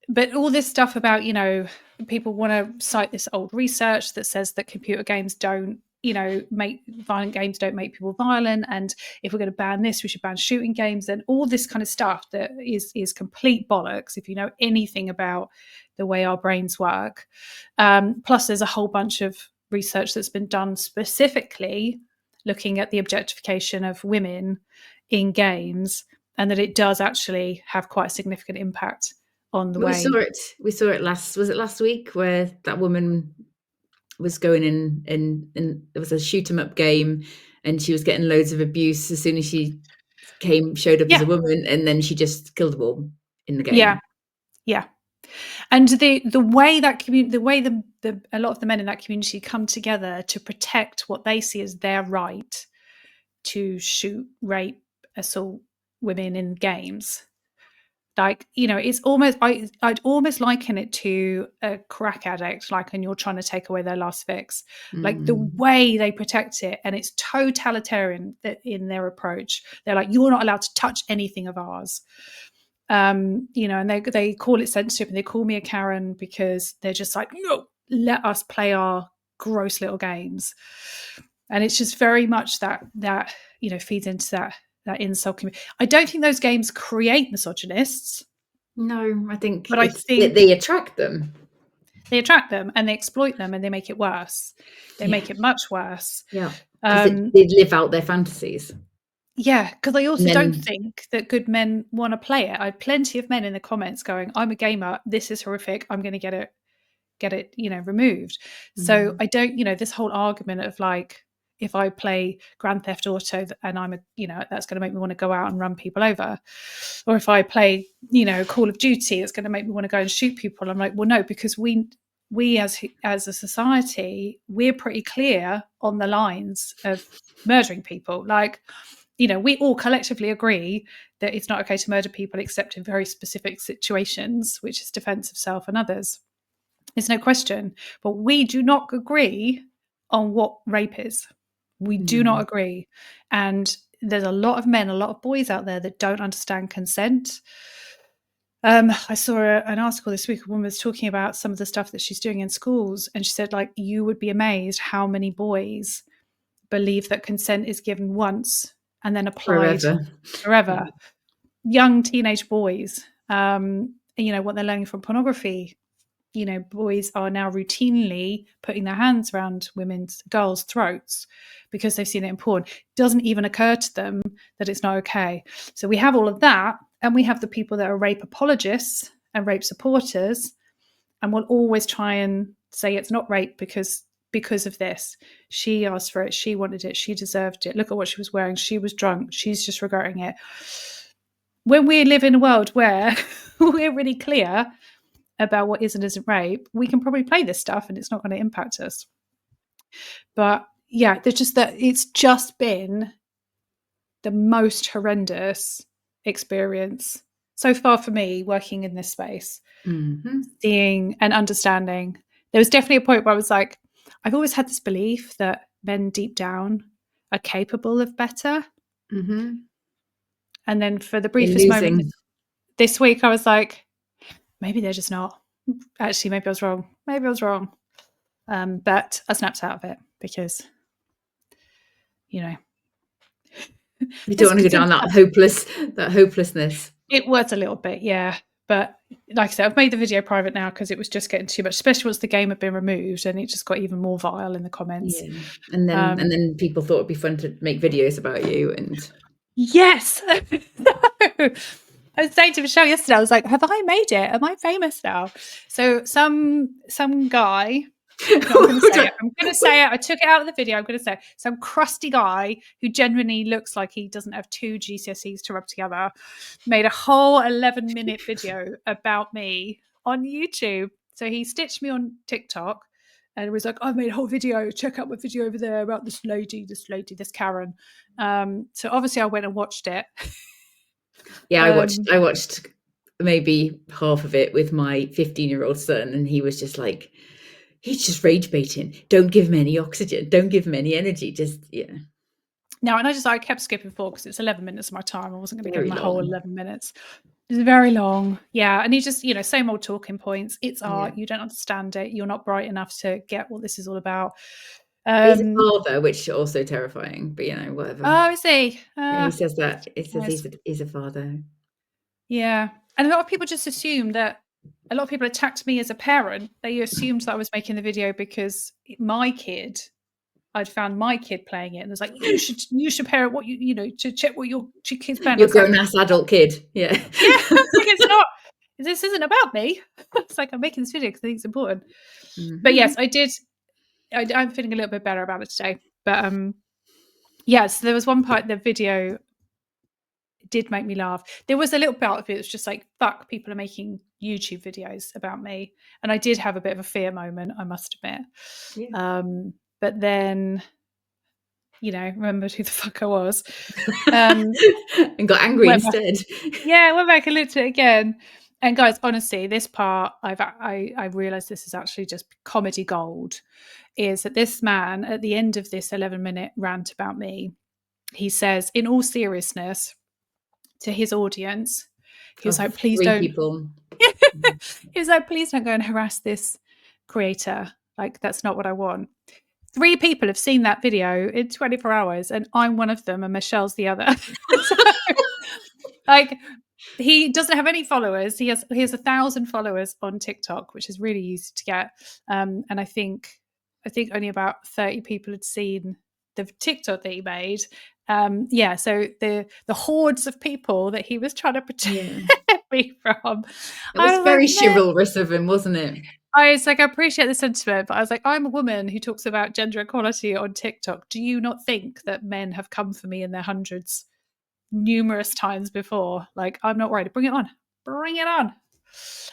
[SPEAKER 1] but all this stuff about, you know, people want to cite this old research that says that computer games don't, you know, violent games don't make people violent, and if we're going to ban this, we should ban shooting games, and all this kind of stuff that is complete bollocks if you know anything about the way our brains work. Plus, there's a whole bunch of research that's been done specifically looking at the objectification of women in games, and that it does actually have quite a significant impact on the way.
[SPEAKER 2] We saw it last week where that woman was going in and there was a shoot 'em up game and she was getting loads of abuse as soon as she showed up as a woman, and then she just killed them all in the game.
[SPEAKER 1] Yeah. And the way that community, the way a lot of the men in that community come together to protect what they see as their right to shoot, rape, assault women in games, Like, you know, it's almost, I'd almost liken it to a crack addict, like, and you're trying to take away their last fix. Like the way they protect it, and it's totalitarian in their approach. They're like, you're not allowed to touch anything of ours. You know, and they call it censorship, and they call me a Karen because they're just like, no, let us play our gross little games. And it's just very much that you know, feeds into that incel community. I don't think those games create misogynists.
[SPEAKER 2] No, I think,
[SPEAKER 1] but I think
[SPEAKER 2] they attract them.
[SPEAKER 1] They attract them and they exploit them and they make it worse. They make it much worse.
[SPEAKER 2] Yeah, because they live out their fantasies.
[SPEAKER 1] Yeah, because I also don't think that good men want to play it. I had plenty of men in the comments going, "I'm a gamer. This is horrific. I'm going to get it, you know, removed." So I don't, you know, this whole argument of like, if I play Grand Theft Auto and I'm you know, that's going to make me want to go out and run people over, or if I play, you know, Call of Duty, it's going to make me want to go and shoot people. I'm like, well, no, because we as a society, we're pretty clear on the lines of murdering people. Like, you know, we all collectively agree that it's not okay to murder people except in very specific situations, which is defense of self and others. There's no question. But we do not agree on what rape is. We do not agree. And there's a lot of men, a lot of boys out there that don't understand consent. I saw an article this week. A woman was talking about some of the stuff that she's doing in schools. And she said, like, you would be amazed how many boys believe that consent is given once and then applied forever. Young teenage boys, you know, what they're learning from pornography. You know, boys are now routinely putting their hands around girls' throats because they've seen it in porn. It doesn't even occur to them that it's not okay. So we have all of that, and we have the people that are rape apologists and rape supporters, and will always try and say it's not rape because of this. She asked for it. She wanted it. She deserved it. Look at what she was wearing. She was drunk. She's just regretting it. When we live in a world where we're really clear about what is and isn't rape, we can probably play this stuff and it's not going to impact us. But yeah, there's just that it's just been the most horrendous experience so far for me working in this space, seeing and understanding. There was definitely a point where I was like, I've always had this belief that men deep down are capable of better. And then for the briefest moment this week, I was like, maybe they're just not. Actually, maybe I was wrong. But I snapped out of it because, you know,
[SPEAKER 2] you don't want to go down that hopelessness.
[SPEAKER 1] It was a little bit, yeah. But like I said, I've made the video private now because it was just getting too much, especially once the game had been removed, and it just got even more vile in the comments.
[SPEAKER 2] Yeah. And then people thought it'd be fun to make videos about you. And
[SPEAKER 1] yes. I was saying to Michelle yesterday, I was like, have I made it? Am I famous now? So some guy, I'm going to say it. I took it out of the video. I'm going to say it. Some crusty guy who genuinely looks like he doesn't have 2 GCSEs to rub together made a whole 11-minute video about me on YouTube. So he stitched me on TikTok and was like, I made a whole video. Check out my video over there about this Karen. So obviously I went and watched it.
[SPEAKER 2] Yeah, I watched maybe half of it with my 15-year-old son, and he was just like, he's just rage baiting. Don't give him any oxygen. Don't give him any energy. Just, yeah.
[SPEAKER 1] No, and I kept skipping forward because it's 11 minutes of my time. I wasn't going to give him the whole 11 minutes. It was very long. Yeah. And he just, you know, same old talking points. It's art. You don't understand it. You're not bright enough to get what this is all about.
[SPEAKER 2] He's a father, which is also terrifying, but you know, whatever.
[SPEAKER 1] Oh, is he?
[SPEAKER 2] Yeah, he says that. It says he's a father.
[SPEAKER 1] Yeah. And a lot of people just assume that a lot of people attacked me as a parent. They assumed that I was making the video because I'd found my kid playing it, and it was like, you should parent what you know, to check what your kid's playing.
[SPEAKER 2] Your grown-ass adult kid. Yeah.
[SPEAKER 1] Yeah. It's not. This isn't about me. It's like, I'm making this video because I think it's important. But yes, I did. I'm feeling a little bit better about it today. But yes, there was one part in the video did make me laugh. There was a little bit of it that was just like, fuck, people are making YouTube videos about me. And I did have a bit of a fear moment, I must admit. Yeah. But then remembered who the fuck I was.
[SPEAKER 2] And got angry
[SPEAKER 1] went back-
[SPEAKER 2] instead.
[SPEAKER 1] Yeah, went back and looked at it again. And guys, honestly, this part I realised this is actually just comedy gold. Is that this man at the end of this 11-minute rant about me, he says, in all seriousness, to his audience, he was like, "Please
[SPEAKER 2] 3
[SPEAKER 1] don't."
[SPEAKER 2] people.
[SPEAKER 1] He was like, "Please don't go and harass this creator. Like, that's not what I want." 3 people have seen that video in 24 hours, and I'm one of them, and Michelle's the other. So, like, he doesn't have any followers. He has 1,000 followers on TikTok, which is really easy to get. And I think only about 30 people had seen the TikTok that he made. So the hordes of people that he was trying to protect me from.
[SPEAKER 2] It was very chivalrous of him, wasn't it?
[SPEAKER 1] I was like, I appreciate the sentiment, but I was like, I'm a woman who talks about gender equality on TikTok. Do you not think that men have come for me in their hundreds numerous times before? Like, I'm not worried. Bring it on. Bring it on.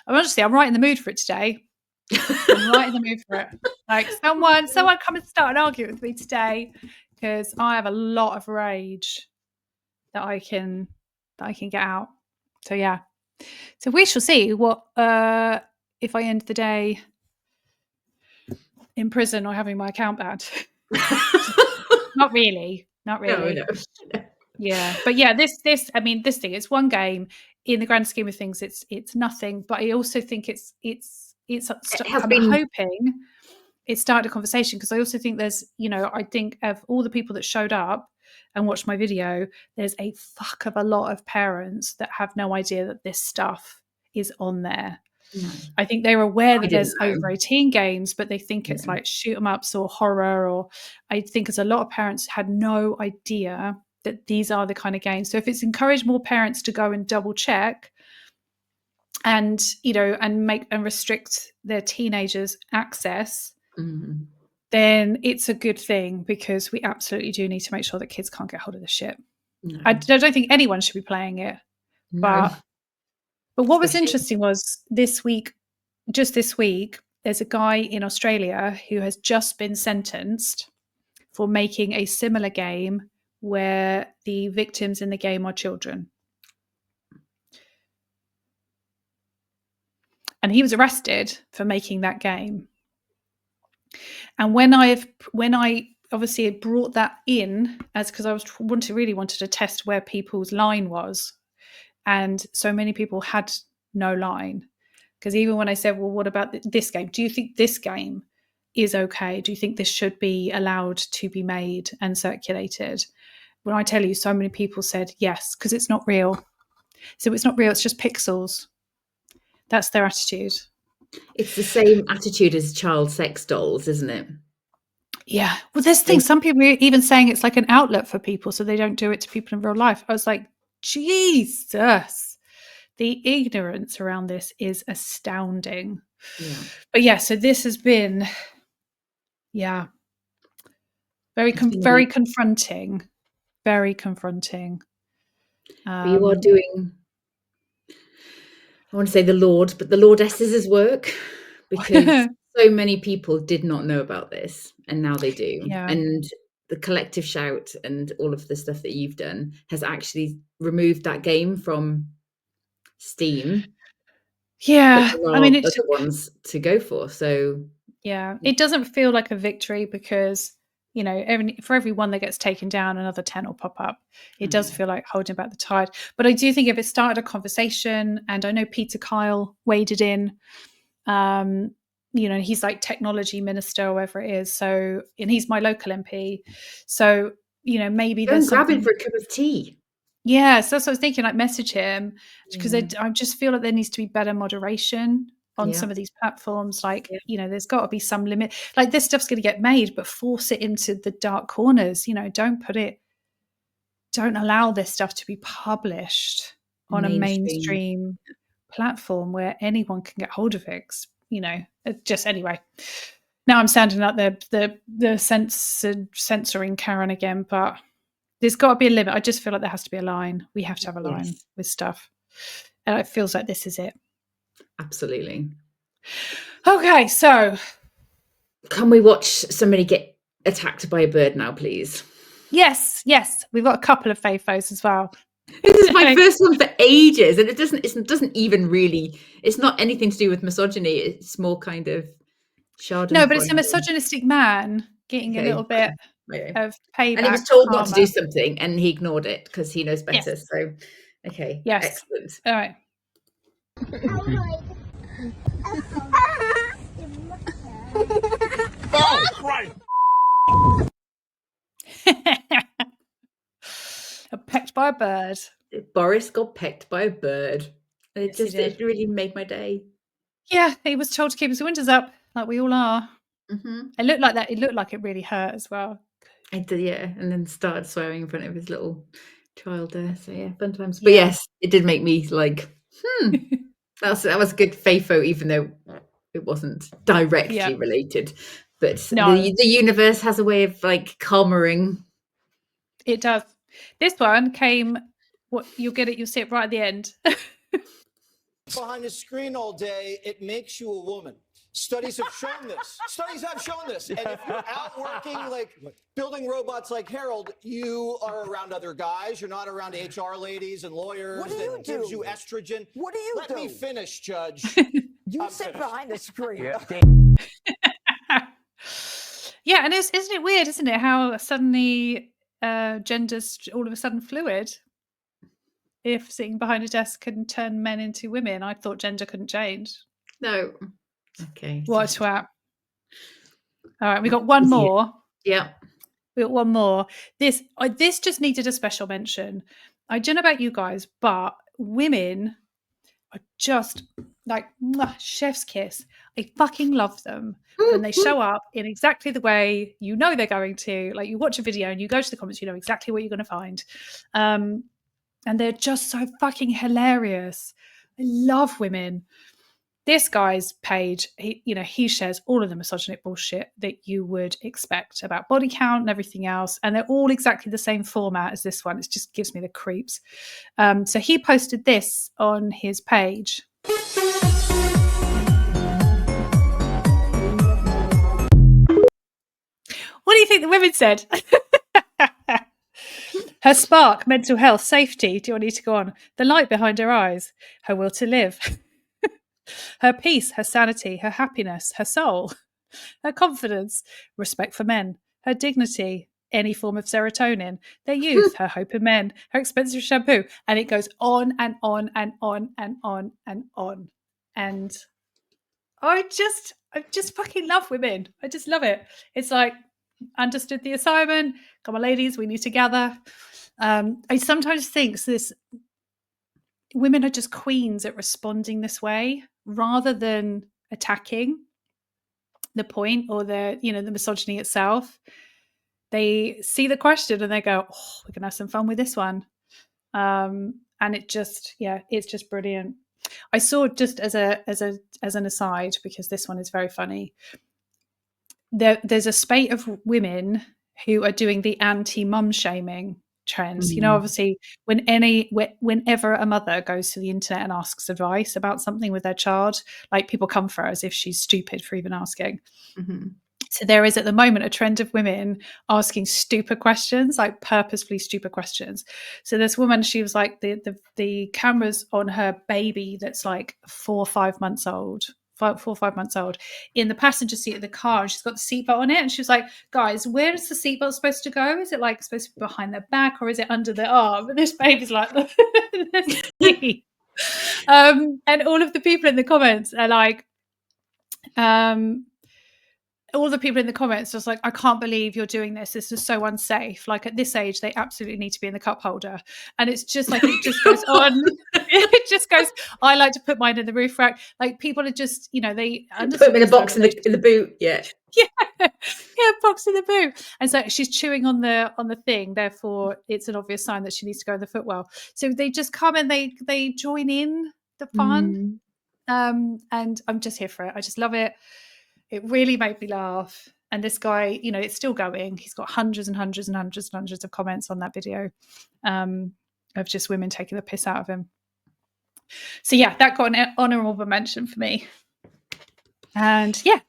[SPEAKER 1] I'm right in the mood for it today. I'm right in the mood for it. Like, someone come and start an argument with me today, because I have a lot of rage that I can get out. So yeah. So we shall see what if I end the day in prison or having my account banned. Not really. Not really.
[SPEAKER 2] No.
[SPEAKER 1] Yeah, but yeah, this thing, it's one game. In the grand scheme of things, it's nothing. But I also think I'm hoping it started a conversation, because I also think there's, I think of all the people that showed up and watched my video, there's a fuck of a lot of parents that have no idea that this stuff is on there. No. I think they're aware that there's over 18 games, but they think it's like shoot 'em ups or horror, or I think as a lot of parents had no idea that these are the kind of games. So if it's encouraged more parents to go and double check and, and restrict their teenagers' access, then it's a good thing, because we absolutely do need to make sure that kids can't get hold of this shit. No. I don't think anyone should be playing it, but what was interesting was this week, there's a guy in Australia who has just been sentenced for making a similar game where the victims in the game are children. And he was arrested for making that game. And when I obviously brought that in, as because I really wanted to test where people's line was, and so many people had no line, because even when I said, well, what about this game? Do you think this game is okay? Do you think this should be allowed to be made and circulated? When I tell you, so many people said yes, because it's not real. So it's not real. It's just pixels. That's their attitude.
[SPEAKER 2] It's the same attitude as child sex dolls, isn't it?
[SPEAKER 1] Yeah. Well, there's things. Some people are even saying it's like an outlet for people, so they don't do it to people in real life. I was like, Jesus. The ignorance around this is astounding. Yeah. But yeah, so this has been, very confronting. Very confronting.
[SPEAKER 2] But you are doing, I want to say the Lord, but the Lordess's work, because so many people did not know about this, and now they do. Yeah. And the collective shout and all of the stuff that you've done has actually removed that game from Steam.
[SPEAKER 1] Yeah,
[SPEAKER 2] I mean, it's other ones to go for. So
[SPEAKER 1] yeah, it doesn't feel like a victory, because for every one that gets taken down, another 10 will pop up. It does feel like holding back the tide. But I do think if it started a conversation, and I know Peter Kyle waded in, he's like technology minister or whatever it is. So, and he's my local MP. So, maybe there's
[SPEAKER 2] grab him for a cup of tea.
[SPEAKER 1] Yeah, so that's what I was thinking, like message him, because I just feel like there needs to be better moderation on some of these platforms. Like, there's got to be some limit. Like, this stuff's going to get made, but force it into the dark corners. Don't allow this stuff to be published on a mainstream platform where anyone can get hold of it. Just anyway. Now I'm sounding like the censoring Karen again, but there's got to be a limit. I just feel like there has to be a line. We have to have a line with stuff. And it feels like this is it.
[SPEAKER 2] Absolutely.
[SPEAKER 1] Okay, so.
[SPEAKER 2] Can we watch somebody get attacked by a bird now, please?
[SPEAKER 1] Yes, we've got a couple of FAFOs as well.
[SPEAKER 2] This is my first one for ages, and it doesn't even really. It's not anything to do with misogyny. It's more kind of
[SPEAKER 1] No, but it's a
[SPEAKER 2] Schadenfreude.
[SPEAKER 1] misogynistic man getting a little bit
[SPEAKER 2] Okay.
[SPEAKER 1] of payback.
[SPEAKER 2] And he was told not to do
[SPEAKER 1] karma.
[SPEAKER 2] something, and he ignored it because he knows better.
[SPEAKER 1] Yes.
[SPEAKER 2] So, okay,
[SPEAKER 1] Yes.
[SPEAKER 2] excellent.
[SPEAKER 1] All right.
[SPEAKER 6] Oh, Christ.
[SPEAKER 1] Pecked by a bird.
[SPEAKER 2] Boris got pecked by a bird. And
[SPEAKER 1] Yes, he did.
[SPEAKER 2] it really made my day.
[SPEAKER 1] Yeah, he was told to keep his winters up, like we all are. It looked like that. It looked like it really hurt as well.
[SPEAKER 2] I did, yeah, and then started swearing in front of his little child there. So yeah, fun times. But yes, it did make me like, that was a good FAFO, even though it wasn't directly related. But
[SPEAKER 1] No.
[SPEAKER 2] the universe has a way of like calming.
[SPEAKER 1] It does. This one came. What you'll get it. You'll see it right at the end.
[SPEAKER 8] Behind the screen all day, it makes you a woman. Studies have shown this. Studies have shown this. And if you're out working, like building robots like Harold, you are around other guys. You're not around HR ladies and lawyers.
[SPEAKER 5] What do you do?
[SPEAKER 8] Gives you estrogen.
[SPEAKER 5] What do you
[SPEAKER 8] Let
[SPEAKER 5] do?
[SPEAKER 8] me finish, Judge.
[SPEAKER 5] You sit behind the screen.
[SPEAKER 1] Yeah, and isn't it weird, isn't it, how suddenly gender's all of a sudden fluid? If sitting behind a desk can turn men into women, I thought gender couldn't change.
[SPEAKER 2] No. Okay.
[SPEAKER 1] What a twat. All right, we got one more.
[SPEAKER 2] Yeah.
[SPEAKER 1] We got one more. This just needed a special mention. I don't know about you guys, but women are just like chef's kiss. I fucking love them when they show up in exactly the way you know they're going to. Like, you watch a video and you go to the comments, you know exactly what you're going to find. And they're just so fucking hilarious. I love women. This guy's page, he shares all of the misogynic bullshit that you would expect about body count and everything else. And they're all exactly the same format as this one. It just gives me the creeps. So he posted this on his page. What do you think the women said? Her spark, mental health, safety. Do I need to go on? The light behind her eyes. Her will to live. Her peace, her sanity, her happiness, her soul, her confidence, respect for men, her dignity, any form of serotonin, their youth, her hope in men, her expensive shampoo. And it goes on and on and on and on and on. And I just fucking love women. I just love it. It's like, understood the assignment. Come on, ladies, we need to gather. I sometimes think women are just queens at responding this way rather than attacking the point or the misogyny itself. They see the question and they go, oh, we can have some fun with this one. And it's just brilliant. I saw, just as an aside, because this one is very funny, there's a spate of women who are doing the anti-mum shaming trends. Obviously, whenever a mother goes to the internet and asks advice about something with their child, like, people come for her as if she's stupid for even asking. So there is at the moment a trend of women asking stupid questions, like purposefully stupid questions. So this woman, she was like, the camera's on her baby that's like 4 or 5 months old. 4 or 5 months old, in the passenger seat of the car, and she's got the seatbelt on it, and she was like, guys, where is the seatbelt supposed to go? Is it like supposed to be behind their back, or is it under the arm? But this baby's like, and all of the people in the comments are like, all the people in the comments just like, I can't believe you're doing this. This is so unsafe. Like, at this age, they absolutely need to be in the cup holder. And it's just like, it just goes on. It just goes, I like to put mine in the roof rack. Like, people are just, they
[SPEAKER 2] put them in a box in the boot. Yeah.
[SPEAKER 1] Box in the boot. And so she's chewing on the thing. Therefore, it's an obvious sign that she needs to go in the footwell. So they just come and they join in the fun. And I'm just here for it. I just love it. It really made me laugh. And this guy, it's still going. He's got hundreds and hundreds and hundreds and hundreds of comments on that video of just women taking the piss out of him. So yeah, that got an honourable mention for me. And yeah,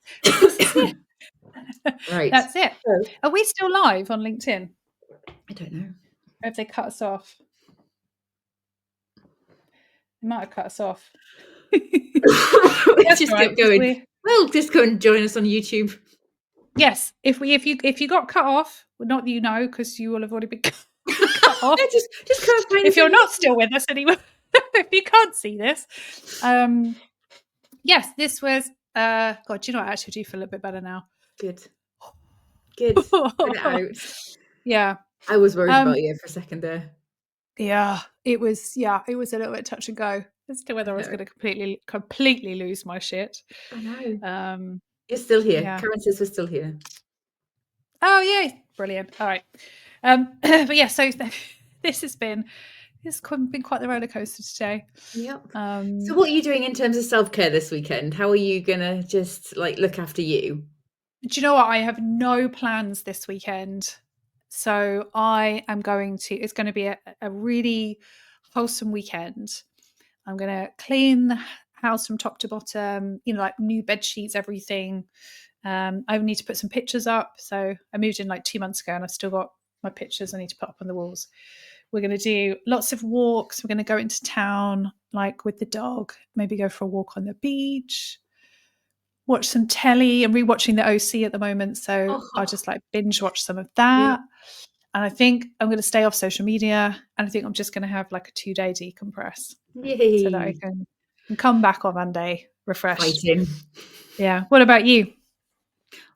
[SPEAKER 2] right.
[SPEAKER 1] That's it. Are we still live on LinkedIn?
[SPEAKER 2] I don't know.
[SPEAKER 1] Have they cut us off? They might have cut us off.
[SPEAKER 2] Just keep going. Well, just go and join us on YouTube.
[SPEAKER 1] Yes, if you got cut off, well, not that you know, because you will have already been cut off.
[SPEAKER 2] just come and find
[SPEAKER 1] if
[SPEAKER 2] us
[SPEAKER 1] you're
[SPEAKER 2] on
[SPEAKER 1] not
[SPEAKER 2] YouTube.
[SPEAKER 1] still with us anymore, if you can't see this, yes, this was. God, do you know what? I actually do feel a little bit better now.
[SPEAKER 2] Good. Get it out.
[SPEAKER 1] Yeah,
[SPEAKER 2] I was worried about you for a second there.
[SPEAKER 1] Yeah, it was a little bit touch and go as to whether I was going to completely lose my shit.
[SPEAKER 2] I know. You're still here.
[SPEAKER 1] Yeah.
[SPEAKER 2] Karen says we're still here.
[SPEAKER 1] Oh, yay. Brilliant. All right. But yeah, so this has been quite the roller coaster today.
[SPEAKER 2] Yep. So what are you doing in terms of self-care this weekend? How are you gonna just like look after you?
[SPEAKER 1] Do you know what? I have no plans this weekend. So it's going to be a really wholesome weekend. I'm going to clean the house from top to bottom, like new bed sheets, everything. I need to put some pictures up. So I moved in like 2 months ago and I've still got my pictures I need to put up on the walls. We're going to do lots of walks. We're going to go into town, like with the dog, maybe go for a walk on the beach, watch some telly. I'm rewatching the OC at the moment. So I'll just like binge watch some of that. Yeah. And I think I'm going to stay off social media. And I think I'm just going to have like a 2-day decompress.
[SPEAKER 2] Yay.
[SPEAKER 1] So that I can come back on Monday refreshed.
[SPEAKER 2] Fighting.
[SPEAKER 1] Yeah. What about you?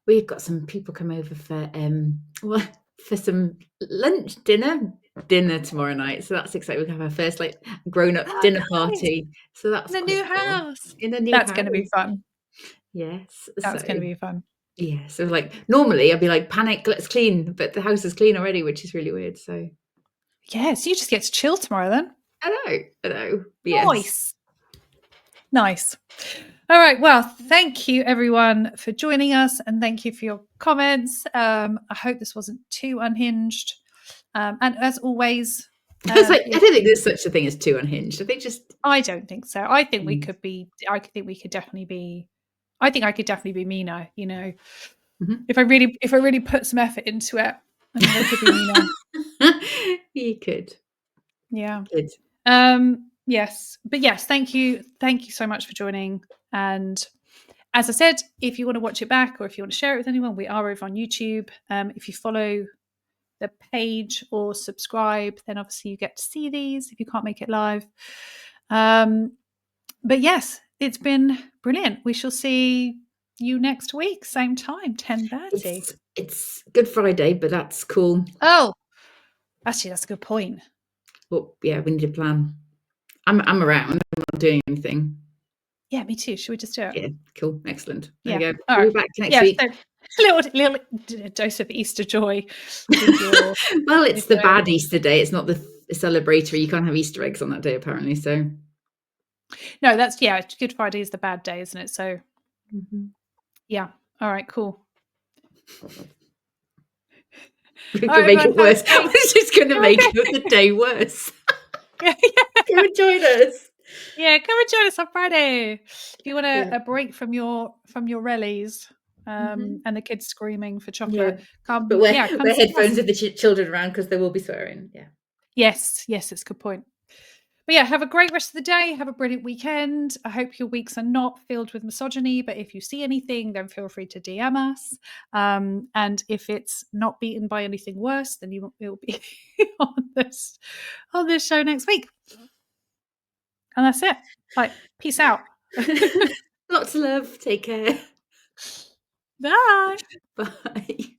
[SPEAKER 2] We've got some people come over for some dinner tomorrow night. So that's exciting. We can have our first like grown-up dinner party. So that's
[SPEAKER 1] in the new house.
[SPEAKER 2] In the new
[SPEAKER 1] That's
[SPEAKER 2] house.
[SPEAKER 1] going to be fun.
[SPEAKER 2] Yes.
[SPEAKER 1] That's going to be fun.
[SPEAKER 2] Yeah. So like normally I'd be like, panic, let's clean, but the house is clean already, which is really weird. So
[SPEAKER 1] yes, you just get to chill tomorrow then.
[SPEAKER 2] I know. Yes.
[SPEAKER 1] Nice. All right. Well, thank you everyone for joining us and thank you for your comments. I hope this wasn't too unhinged. And as always,
[SPEAKER 2] I don't think there's such a thing as too unhinged.
[SPEAKER 1] I don't think so. I think we could be. I think we could definitely be. I think I could definitely be meaner.
[SPEAKER 2] Mm-hmm.
[SPEAKER 1] If I really put some effort into it, I think I could be meaner.
[SPEAKER 2] You could.
[SPEAKER 1] Yeah.
[SPEAKER 2] Good.
[SPEAKER 1] Yes, but yes, thank you so much for joining. And as I said, if you want to watch it back or if you want to share it with anyone, we are over on YouTube. If you follow the page or subscribe, then obviously you get to see these if you can't make it live. But yes, it's been brilliant. We shall see you next week, same time, 10:30.
[SPEAKER 2] It's Good Friday, but that's cool.
[SPEAKER 1] Oh, actually, that's a good point.
[SPEAKER 2] Well, yeah, we need a plan. I'm around. I'm not doing anything.
[SPEAKER 1] Yeah, me too. Should we just do it?
[SPEAKER 2] Yeah, cool. Excellent. There
[SPEAKER 1] you
[SPEAKER 2] go.
[SPEAKER 1] All
[SPEAKER 2] we'll
[SPEAKER 1] right.
[SPEAKER 2] be back next week.
[SPEAKER 1] So little dose of Easter joy.
[SPEAKER 2] Well, it's the bad Easter day. It's not the celebratory. You can't have Easter eggs on that day, apparently. So
[SPEAKER 1] no, Good Friday is the bad day, isn't it? So yeah. All right, cool.
[SPEAKER 2] We could make it worse. I was just going to make the day worse. Come and join us.
[SPEAKER 1] Yeah, come and join us on Friday. If you want a break from your rallies and the kids screaming for chocolate, come.
[SPEAKER 2] But wear headphones with the children around because they will be swearing. Yeah.
[SPEAKER 1] Yes, it's a good point. But yeah, have a great rest of the day. Have a brilliant weekend. I hope your weeks are not filled with misogyny, but if you see anything, then feel free to DM us. And if it's not beaten by anything worse, then you will be on this show next week. And that's it. Like, peace out.
[SPEAKER 2] Lots of love. Take care.
[SPEAKER 1] Bye.
[SPEAKER 2] Bye.